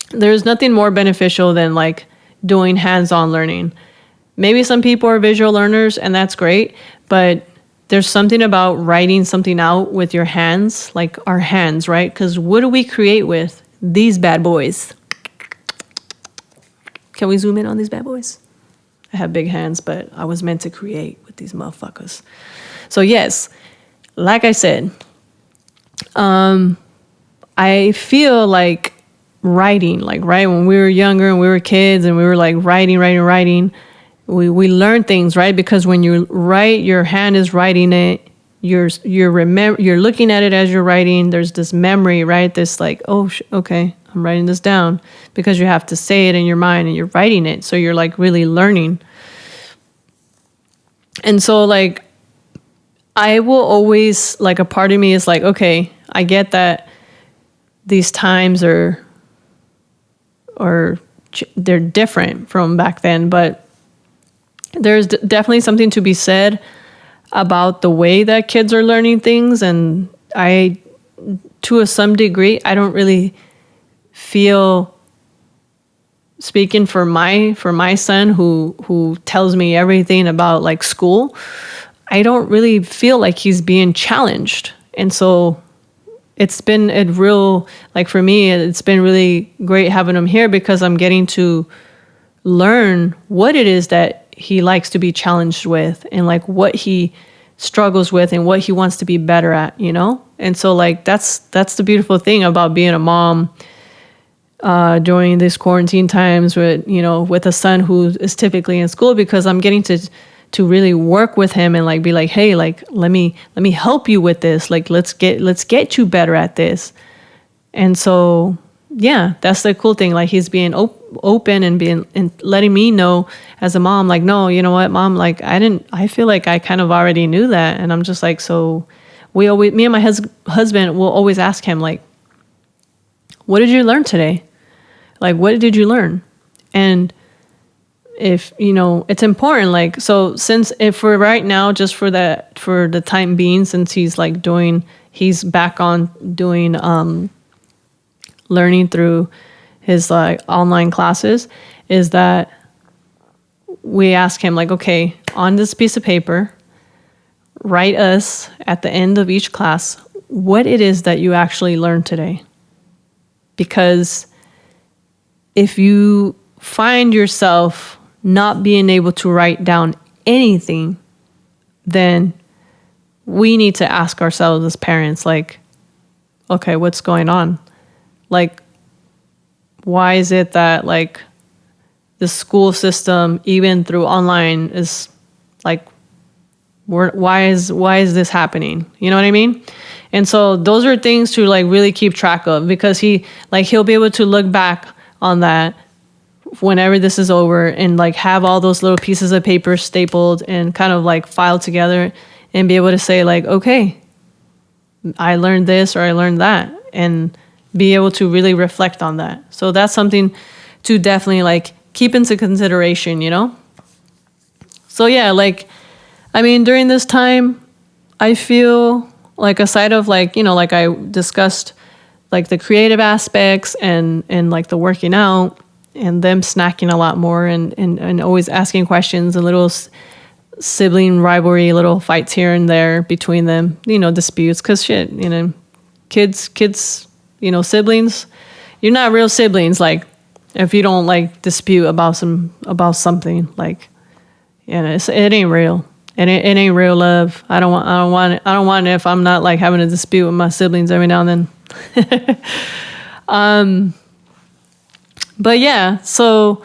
there's nothing more beneficial than like doing hands-on learning. Maybe some people are visual learners and that's great, but there's something about writing something out with your hands, like our hands, right? Because what do we create with? These bad boys. Can we zoom in on these bad boys? I have big hands, but I was meant to create with these motherfuckers. So yes, like I said, I feel like writing, like right when we were younger and we were kids and we were like writing, we learn things, right? Because when you write, your hand is writing it. You're looking at it as you're writing. There's this memory, right? This like, okay, I'm writing this down, because you have to say it in your mind and you're writing it. So you're like really learning. And so like, I will always, like, a part of me is like, okay, I get that these times are they're different from back then, but there's definitely something to be said about the way that kids are learning things. And to some degree, I don't really feel, speaking for my son who tells me everything about like school, I don't really feel like he's being challenged. And so it's been a real, like for me, it's been really great having him here, because I'm getting to learn what it is that he likes to be challenged with, and like what he struggles with and what he wants to be better at, And so like, that's the beautiful thing about being a mom during these quarantine times with a son who is typically in school, because I'm getting to really work with him and like be like, hey, like let me help you with this, like let's get you better at this. And so yeah, that's the cool thing. Like he's being open and letting me know as a mom, like, no, you know what, mom, like I feel like I kind of already knew that. And I'm just like, so me and my husband will always ask him, like, what did you learn today? Like, what did you learn? And if, it's important, like, so if for right now, just for the time being, since he's back on doing, learning through his like online classes, is that we ask him like, okay, on this piece of paper, write us at the end of each class what it is that you actually learned today. Because if you find yourself not being able to write down anything, then we need to ask ourselves as parents, like, okay, what's going on? Like, why is it that like the school system, even through online, is like, why is this happening? You know what I mean? And so those are things to like really keep track of, because he'll be able to look back on that whenever this is over and like have all those little pieces of paper stapled and kind of like filed together and be able to say like, okay, I learned this or I learned that, and be able to really reflect on that. So that's something to definitely like keep into consideration, So yeah, like, I mean, during this time, I feel like, aside of like, like I discussed, like the creative aspects and like the working out and them snacking a lot more and always asking questions and little sibling rivalry, little fights here and there between them, disputes, because shit, kids, siblings, you're not real siblings, like, if you don't like dispute about something, like, it ain't real. It ain't real love. I don't want it if I'm not like having a dispute with my siblings every now and then. But yeah, so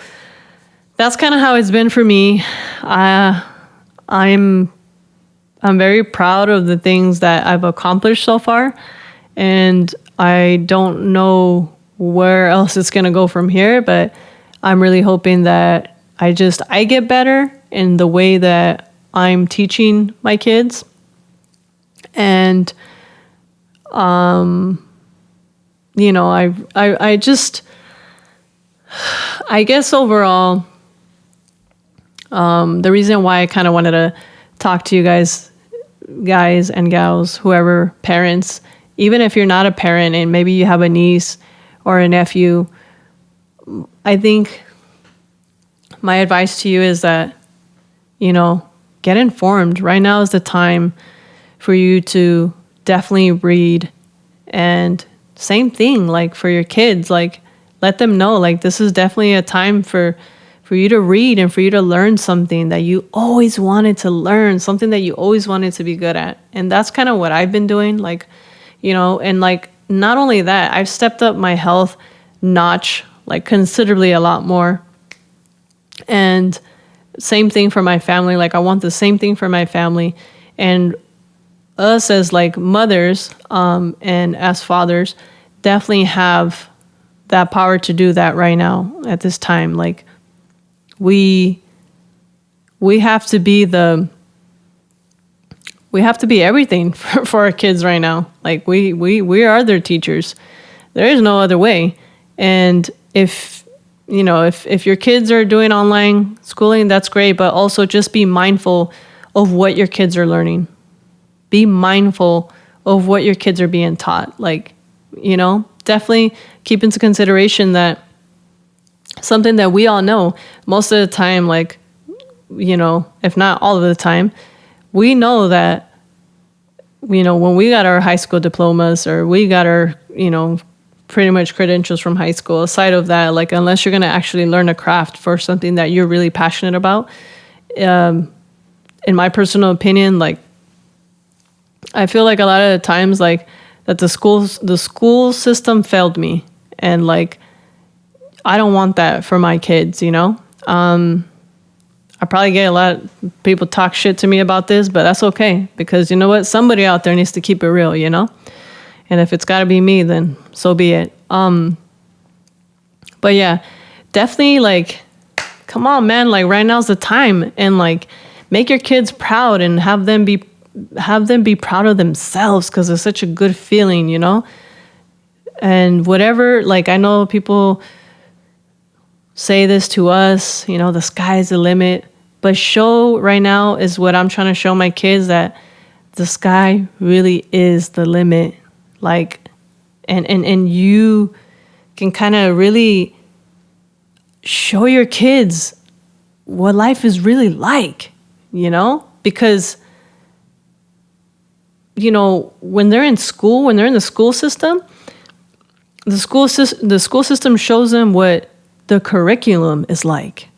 that's kind of how it's been for me. I'm very proud of the things that I've accomplished so far, and I don't know where else it's gonna go from here. But I'm really hoping that I get better in the way that I'm teaching my kids, and I just, I guess overall, the reason why I kind of wanted to talk to you guys and gals, whoever, parents, even if you're not a parent and maybe you have a niece or a nephew, I think my advice to you is that, get informed. Right now is the time for you to definitely read. And same thing, like for your kids, like let them know, like this is definitely a time for you to read and for you to learn something that you always wanted to learn, something that you always wanted to be good at. And that's kind of what I've been doing, like, and like not only that, I've stepped up my health notch, like considerably a lot more. And same thing for my family. Like I want the same thing for my family, and us as like mothers, and as fathers definitely have that power to do that right now at this time. Like we have to be everything for our kids right now. Like we are their teachers. There is no other way. And if your kids are doing online schooling, that's great, but also just be mindful of what your kids are learning. Be mindful of what your kids are being taught. Like, definitely keep into consideration that something that we all know most of the time, like, if not all of the time, we know that, when we got our high school diplomas or we got our, pretty much credentials from high school, aside of that, like, unless you're going to actually learn a craft for something that you're really passionate about, in my personal opinion, like, I feel like a lot of the times, like, that the school system failed me, and like, I don't want that for my kids, I probably get a lot of people talk shit to me about this, but that's okay, because you know what? Somebody out there needs to keep it real, And if it's got to be me, then so be it. But yeah, definitely, like, come on, man. Like, right now's the time, and like, make your kids proud and have them be proud of themselves, because it's such a good feeling, And whatever, like, I know people say this to us, the sky's the limit. But show right now is what I'm trying to show my kids, that the sky really is the limit. Like, and you can kind of really show your kids what life is really like, because, when they're in school, when they're in the school system, the school system shows them what the curriculum is like.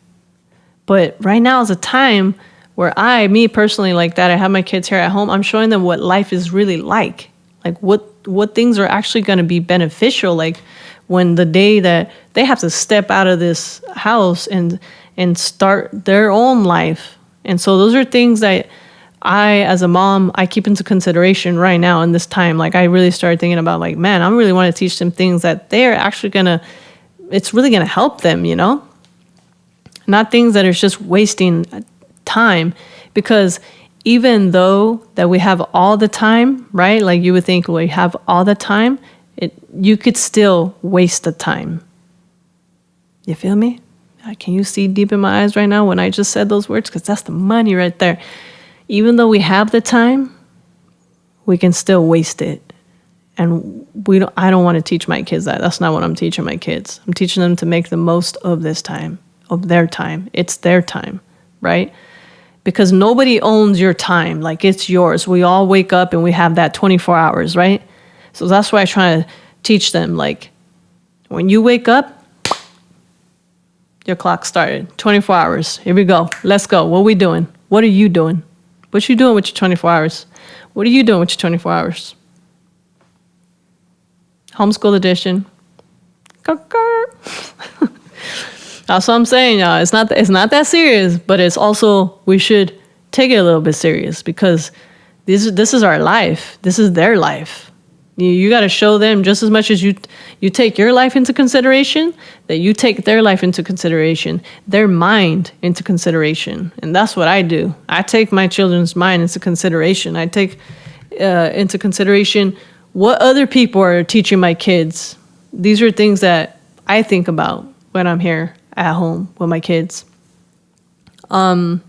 But right now is a time where me personally, like that, I have my kids here at home, I'm showing them what life is really like what things are actually going to be beneficial, like when the day that they have to step out of this house and start their own life. And so those are things that I, as a mom, I keep into consideration right now in this time. Like, I really started thinking about, like, man, I really want to teach them things that they're actually it's really going to help them, Not things that are just wasting time. Because even though that we have all the time, right? Like, you would think, well, you have all the time, you could still waste the time. You feel me? Can you see deep in my eyes right now when I just said those words? Because that's the money right there. Even though we have the time, we can still waste it. And I don't want to teach my kids that. That's not what I'm teaching my kids. I'm teaching them to make the most of this time, of their time. It's their time, right? Because nobody owns your time. Like, it's yours. We all wake up and we have that 24 hours, right? So that's why I try to teach them, like, when you wake up, your clock started. 24 hours. Here we go. Let's go. What are we doing? What are you doing? What you doing with your 24 hours? What are you doing with your 24 hours? Homeschool edition. That's what I'm saying, y'all. It's not that serious, but it's also, we should take it a little bit serious, because this is our life. This is their life. You got to show them just as much as you take your life into consideration, that you take their life into consideration, their mind into consideration. And that's what I do. I take my children's mind into consideration. I take into consideration what other people are teaching my kids. These are things that I think about when I'm here at home with my kids. But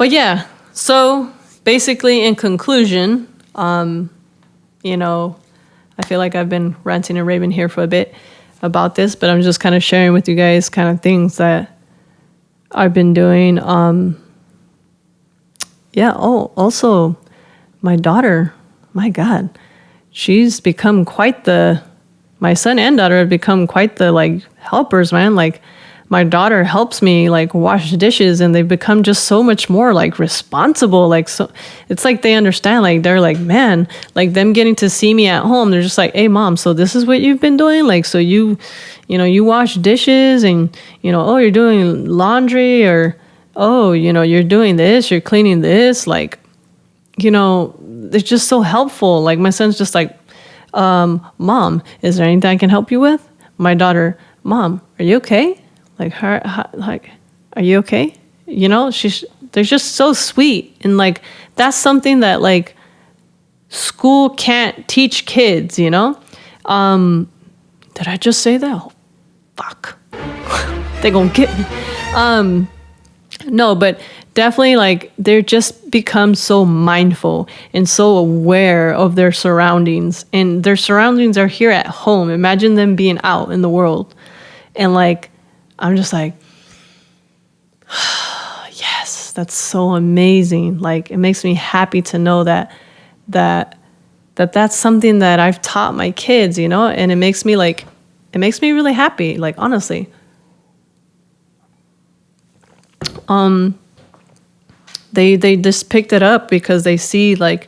yeah, so basically in conclusion, I feel like I've been ranting and raving here for a bit about this, but I'm just kind of sharing with you guys kind of things that I've been doing. Also my daughter, my God, she's become my son and daughter have become quite the like helpers, man. Like my daughter helps me like wash dishes, and they've become just so much more like responsible. Like, so it's like they understand, like they're like, man, like them getting to see me at home. They're just like, hey mom, so this is what you've been doing? Like, so you wash dishes, and oh, you're doing laundry, or oh, you're doing this, you're cleaning this. Like, it's just so helpful. Like my son's just like, mom, is there anything I can help you with? My daughter, mom, are you okay? Like are you okay? They're just so sweet. And like, that's something that like school can't teach kids, Did I just say that? Oh, fuck. They gonna get me. No, but definitely like they're just become so mindful and so aware of their surroundings, and their surroundings are here at home. Imagine them being out in the world. And like, I'm just like, yes, that's so amazing. Like, it makes me happy to know that's something that I've taught my kids, and it makes me really happy, like, honestly. They just picked it up because they see as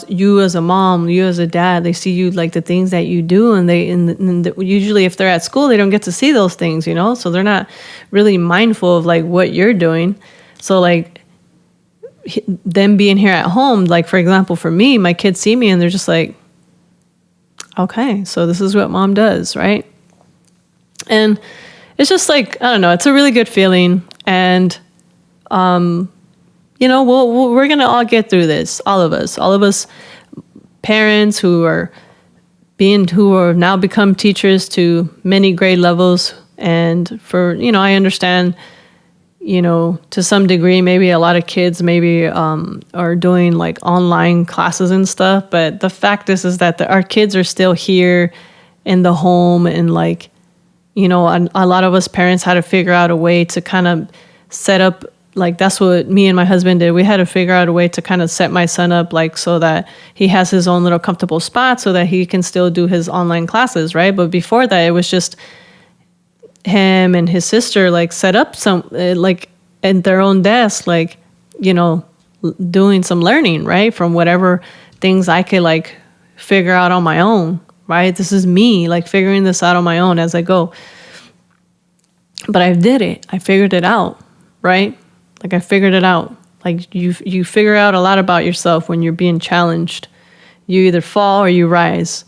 you as a mom, you as a dad, they see you like the things that you do, and usually if they're at school, they don't get to see those things, so they're not really mindful of like what you're doing. So like them being here at home, like for example, for me, my kids see me and they're just like, okay, so this is what mom does, right? And it's just like, I don't know, it's a really good feeling. And we're gonna all get through this. All of us parents who have now become teachers to many grade levels. And for, I understand, to some degree, maybe a lot of kids maybe are doing like online classes and stuff. But the fact is that our kids are still here in the home, and like, a lot of us parents had to figure out a way to kind of set up. Like, that's what me and my husband did. We had to figure out a way to kind of set my son up, like, so that he has his own little comfortable spot so that he can still do his online classes, right? But before that, it was just him and his sister, like, set up some, like, at their own desk, like, doing some learning, right? From whatever things I could, like, figure out on my own, right? This is me, like, figuring this out on my own as I go. But I did it. I figured it out, right? Like, I figured it out. Like, you figure out a lot about yourself when you're being challenged. You either fall or you rise.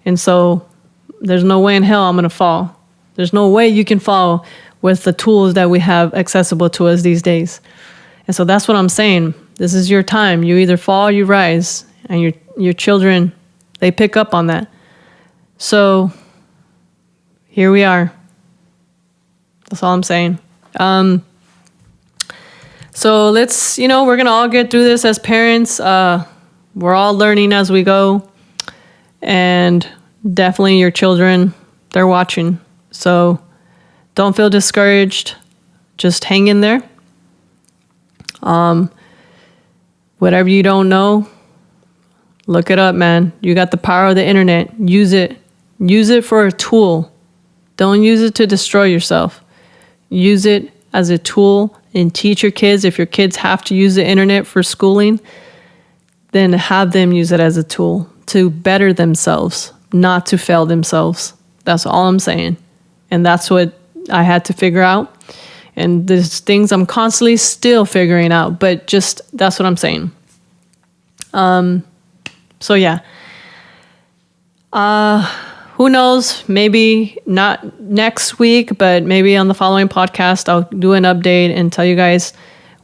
And so there's no way in hell I'm going to fall. There's no way you can fall with the tools that we have accessible to us these days. And so that's what I'm saying. This is your time. You either fall or you rise. And your children, they pick up on that. So here we are. That's all I'm saying. So let's, we're going to all get through this as parents. We're all learning as we go. And definitely your children, they're watching. So don't feel discouraged. Just hang in there. Whatever you don't know, look it up, man. You got the power of the internet. Use it. Use it for a tool. Don't use it to destroy yourself. Use it as a tool and teach your kids. If your kids have to use the internet for schooling, then have them use it as a tool to better themselves, not to fail themselves. That's all I'm saying. And that's what I had to figure out. And there's things I'm constantly still figuring out, but just that's what I'm saying. So yeah. Who knows? Maybe not next week, but maybe on the following podcast, I'll do an update and tell you guys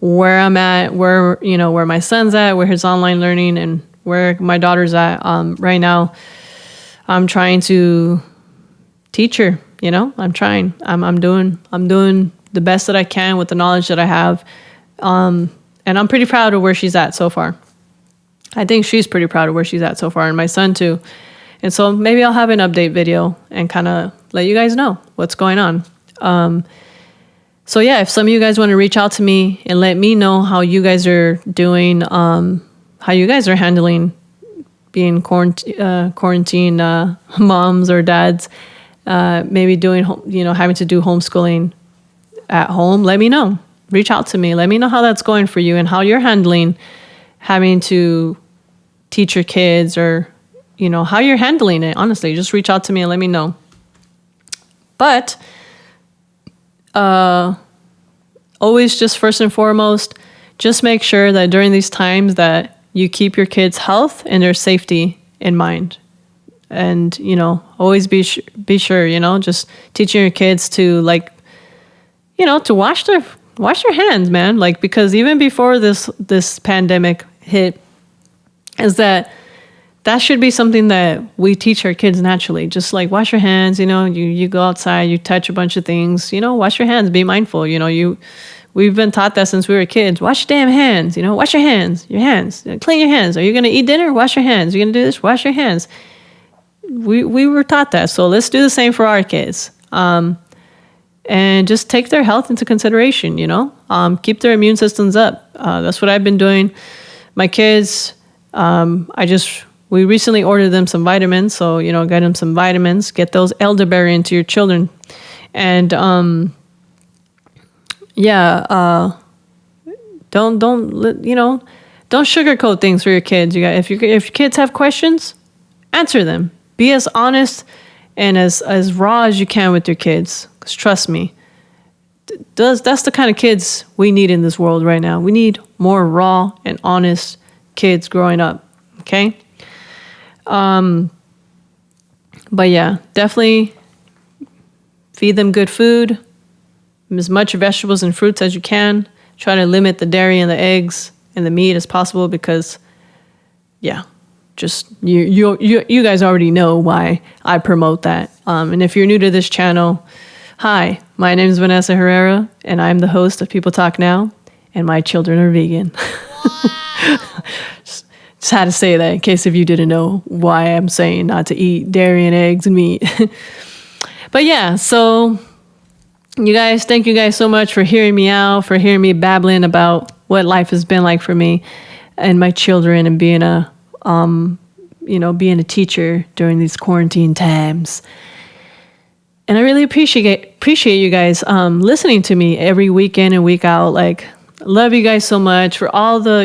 where I'm at, where my son's at, where his online learning, and where my daughter's at. Right now, I'm trying to teach her. I'm trying. I'm doing the best that I can with the knowledge that I have, and I'm pretty proud of where she's at so far. I think she's pretty proud of where she's at so far, and my son too. And so maybe I'll have an update video and kind of let you guys know what's going on. So yeah, if some of you guys want to reach out to me and let me know how you guys are doing, how you guys are handling being quarantine moms or dads, maybe doing, having to do homeschooling at home, let me know. Reach out to me. Let me know how that's going for you and how you're handling having to teach your kids, or how you're handling it. Honestly, just reach out to me and let me know. But always, just first and foremost, just make sure that during these times that you keep your kids' health and their safety in mind. And always be sure, just teaching your kids to to wash their hands, man. Because even before this pandemic hit, is that should be something that we teach our kids naturally. Just wash your hands, you go outside, you touch a bunch of things, wash your hands, be mindful. We've been taught that since we were kids. Wash your damn hands, wash your hands, clean your hands. Are you going to eat dinner? Wash your hands. Are you going to do this? Wash your hands. We were taught that. So let's do the same for our kids. And just take their health into consideration, keep their immune systems up. That's what I've been doing. My kids, we recently ordered them some vitamins. So, get them some vitamins, get those elderberry into your children. And, don't sugarcoat things for your kids. If your kids have questions, answer them. Be as honest and as raw as you can with your kids. 'Cause trust me, that's the kind of kids we need in this world right now. We need more raw and honest kids growing up. Okay. But yeah, definitely feed them good food, as much vegetables and fruits as you can. Try to limit the dairy and the eggs and the meat as possible, because just you guys already know why I promote that. And if you're new to this channel, hi, my name is Vanessa Herrera, and I'm the host of People Talk Now, and my children are vegan. just had to say that in case if you didn't know why I'm saying not to eat dairy and eggs and meat. But yeah, so thank you guys so much for hearing me out, for hearing me babbling about what life has been like for me and my children, and being a teacher during these quarantine times. And I really appreciate you guys listening to me every week in and week out. Love you guys so much for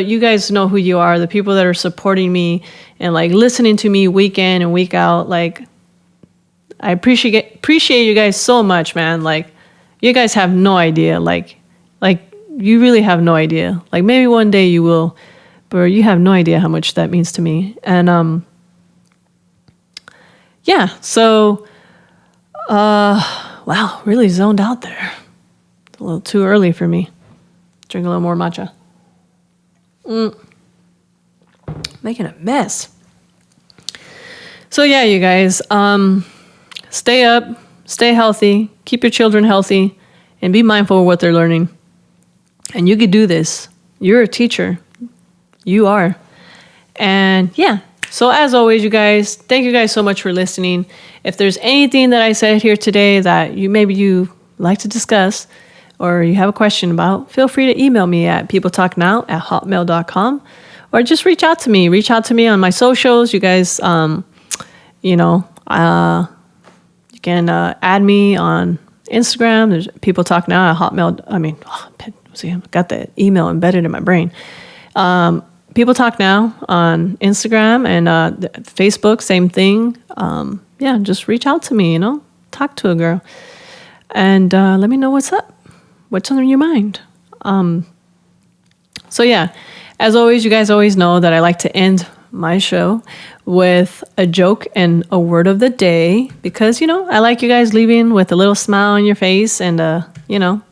you guys know who you are, the people that are supporting me and listening to me week in and week out. I appreciate you guys so much, man. You guys have no idea. You really have no idea. Maybe one day you will, but you have no idea how much that means to me. And so wow, really zoned out there. It's a little too early for me. Drink a little more matcha. Making a mess. So yeah, you guys, stay up, stay healthy, keep your children healthy, and be mindful of what they're learning. And you could do this. You're a teacher. You are. And yeah, so as always, you guys, thank you guys so much for listening. If there's anything that I said here today that you like to discuss, or you have a question about, feel free to email me at peopletalknow@hotmail.com, or just reach out to me. Reach out to me on my socials. You guys, you can add me on Instagram. There's People Talk Now at Hotmail. See, I've got the email embedded in my brain. People Talk Now on Instagram and Facebook, same thing. Just reach out to me, talk to a girl. And let me know what's up. What's on your mind? So yeah, as always, you guys always know that I like to end my show with a joke and a word of the day because, I like you guys leaving with a little smile on your face and, a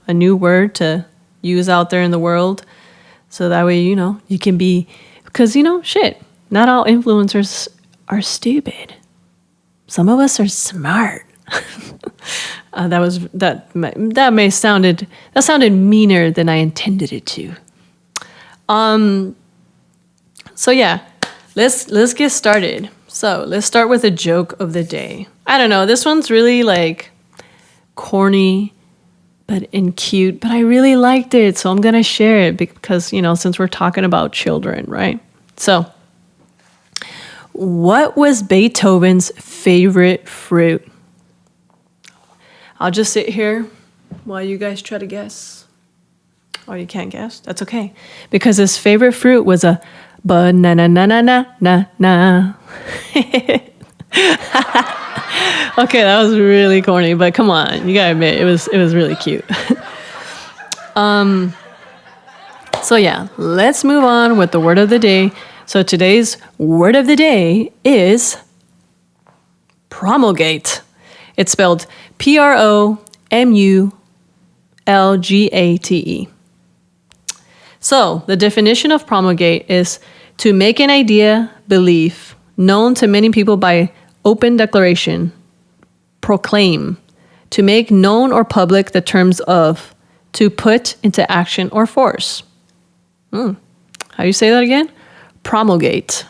new word to use out there in the world. So that way, you can be, because, shit, not all influencers are stupid. Some of us are smart. That sounded meaner than I intended it to. So yeah, let's get started. So let's start with a joke of the day. I don't know, this one's really like corny and cute, but I really liked it, so I'm gonna share it because since we're talking about children, right? So, what was Beethoven's favorite fruit? I'll just sit here while you guys try to guess. Oh, you can't guess? That's okay. Because his favorite fruit was a banana. Okay, that was really corny, but come on. You gotta admit, it was really cute. So yeah, let's move on with the word of the day. So today's word of the day is promulgate. It's spelled Promulgate. So the definition of promulgate is to make an idea, belief, known to many people by open declaration, proclaim, to make known or public the terms of, to put into action or force. How do you say that again? Promulgate.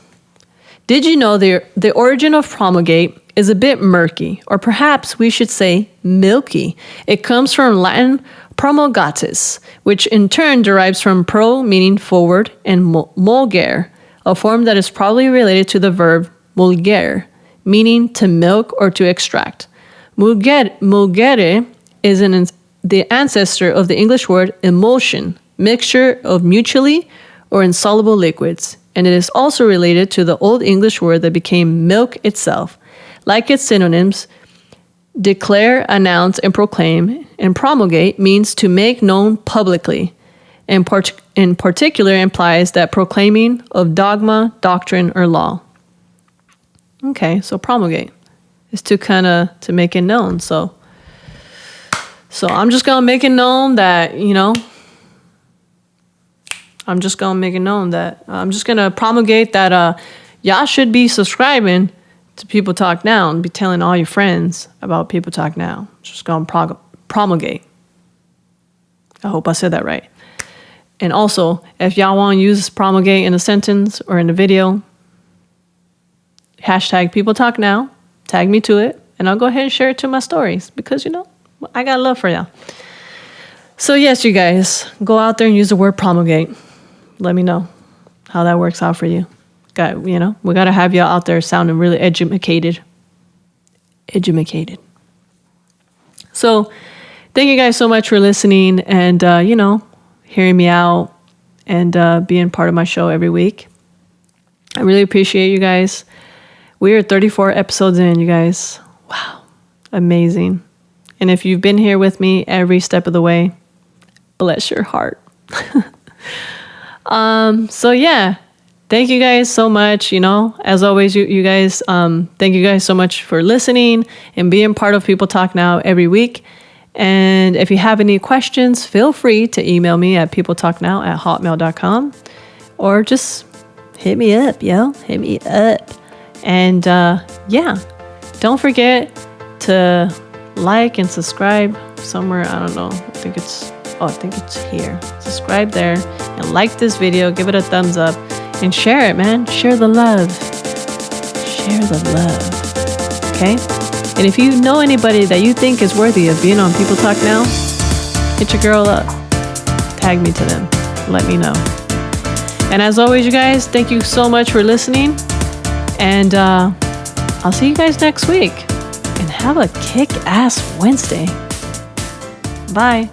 Did you know the origin of promulgate is a bit murky, or perhaps we should say milky. It comes from Latin promulgatus, which in turn derives from pro, meaning forward, and mulgere, a form that is probably related to the verb mulgere, meaning to milk or to extract. Mulgere is the ancestor of the English word emulsion, mixture of mutually or insoluble liquids, and it is also related to the Old English word that became milk itself. Like its synonyms, declare, announce, and proclaim, and promulgate means to make known publicly, and in particular implies that proclaiming of dogma, doctrine, or law. Okay, so promulgate is to make it known. So I'm just gonna make it known that, I'm just gonna promulgate that y'all should be subscribing to People Talk Now and be telling all your friends about People Talk Now. Just gonna promulgate. I hope I said that right. And also, if y'all want to use promulgate in a sentence or in a video, hashtag People Talk Now, tag me to it, and I'll go ahead and share it to my stories because, I got love for y'all. So yes, you guys, go out there and use the word promulgate. Let me know how that works out for you. We got to have y'all out there sounding really educated. So thank you guys so much for listening and, hearing me out and being part of my show every week. I really appreciate you guys. We are 34 episodes in, you guys. Wow. Amazing. And if you've been here with me every step of the way, bless your heart. So yeah. Thank you guys so much. As always, you guys, thank you guys so much for listening and being part of People Talk Now every week. And if you have any questions, feel free to email me at peopletalknow@hotmail.com or just hit me up, yo. Hit me up. And don't forget to like and subscribe somewhere. I don't know. I think it's here. Subscribe there and like this video. Give it a thumbs up. And share it, man. Share the love. Okay? And if you know anybody that you think is worthy of being on People Talk Now, hit your girl up. Tag me to them. Let me know. And as always, you guys, thank you so much for listening. And I'll see you guys next week. And have a kick-ass Wednesday. Bye.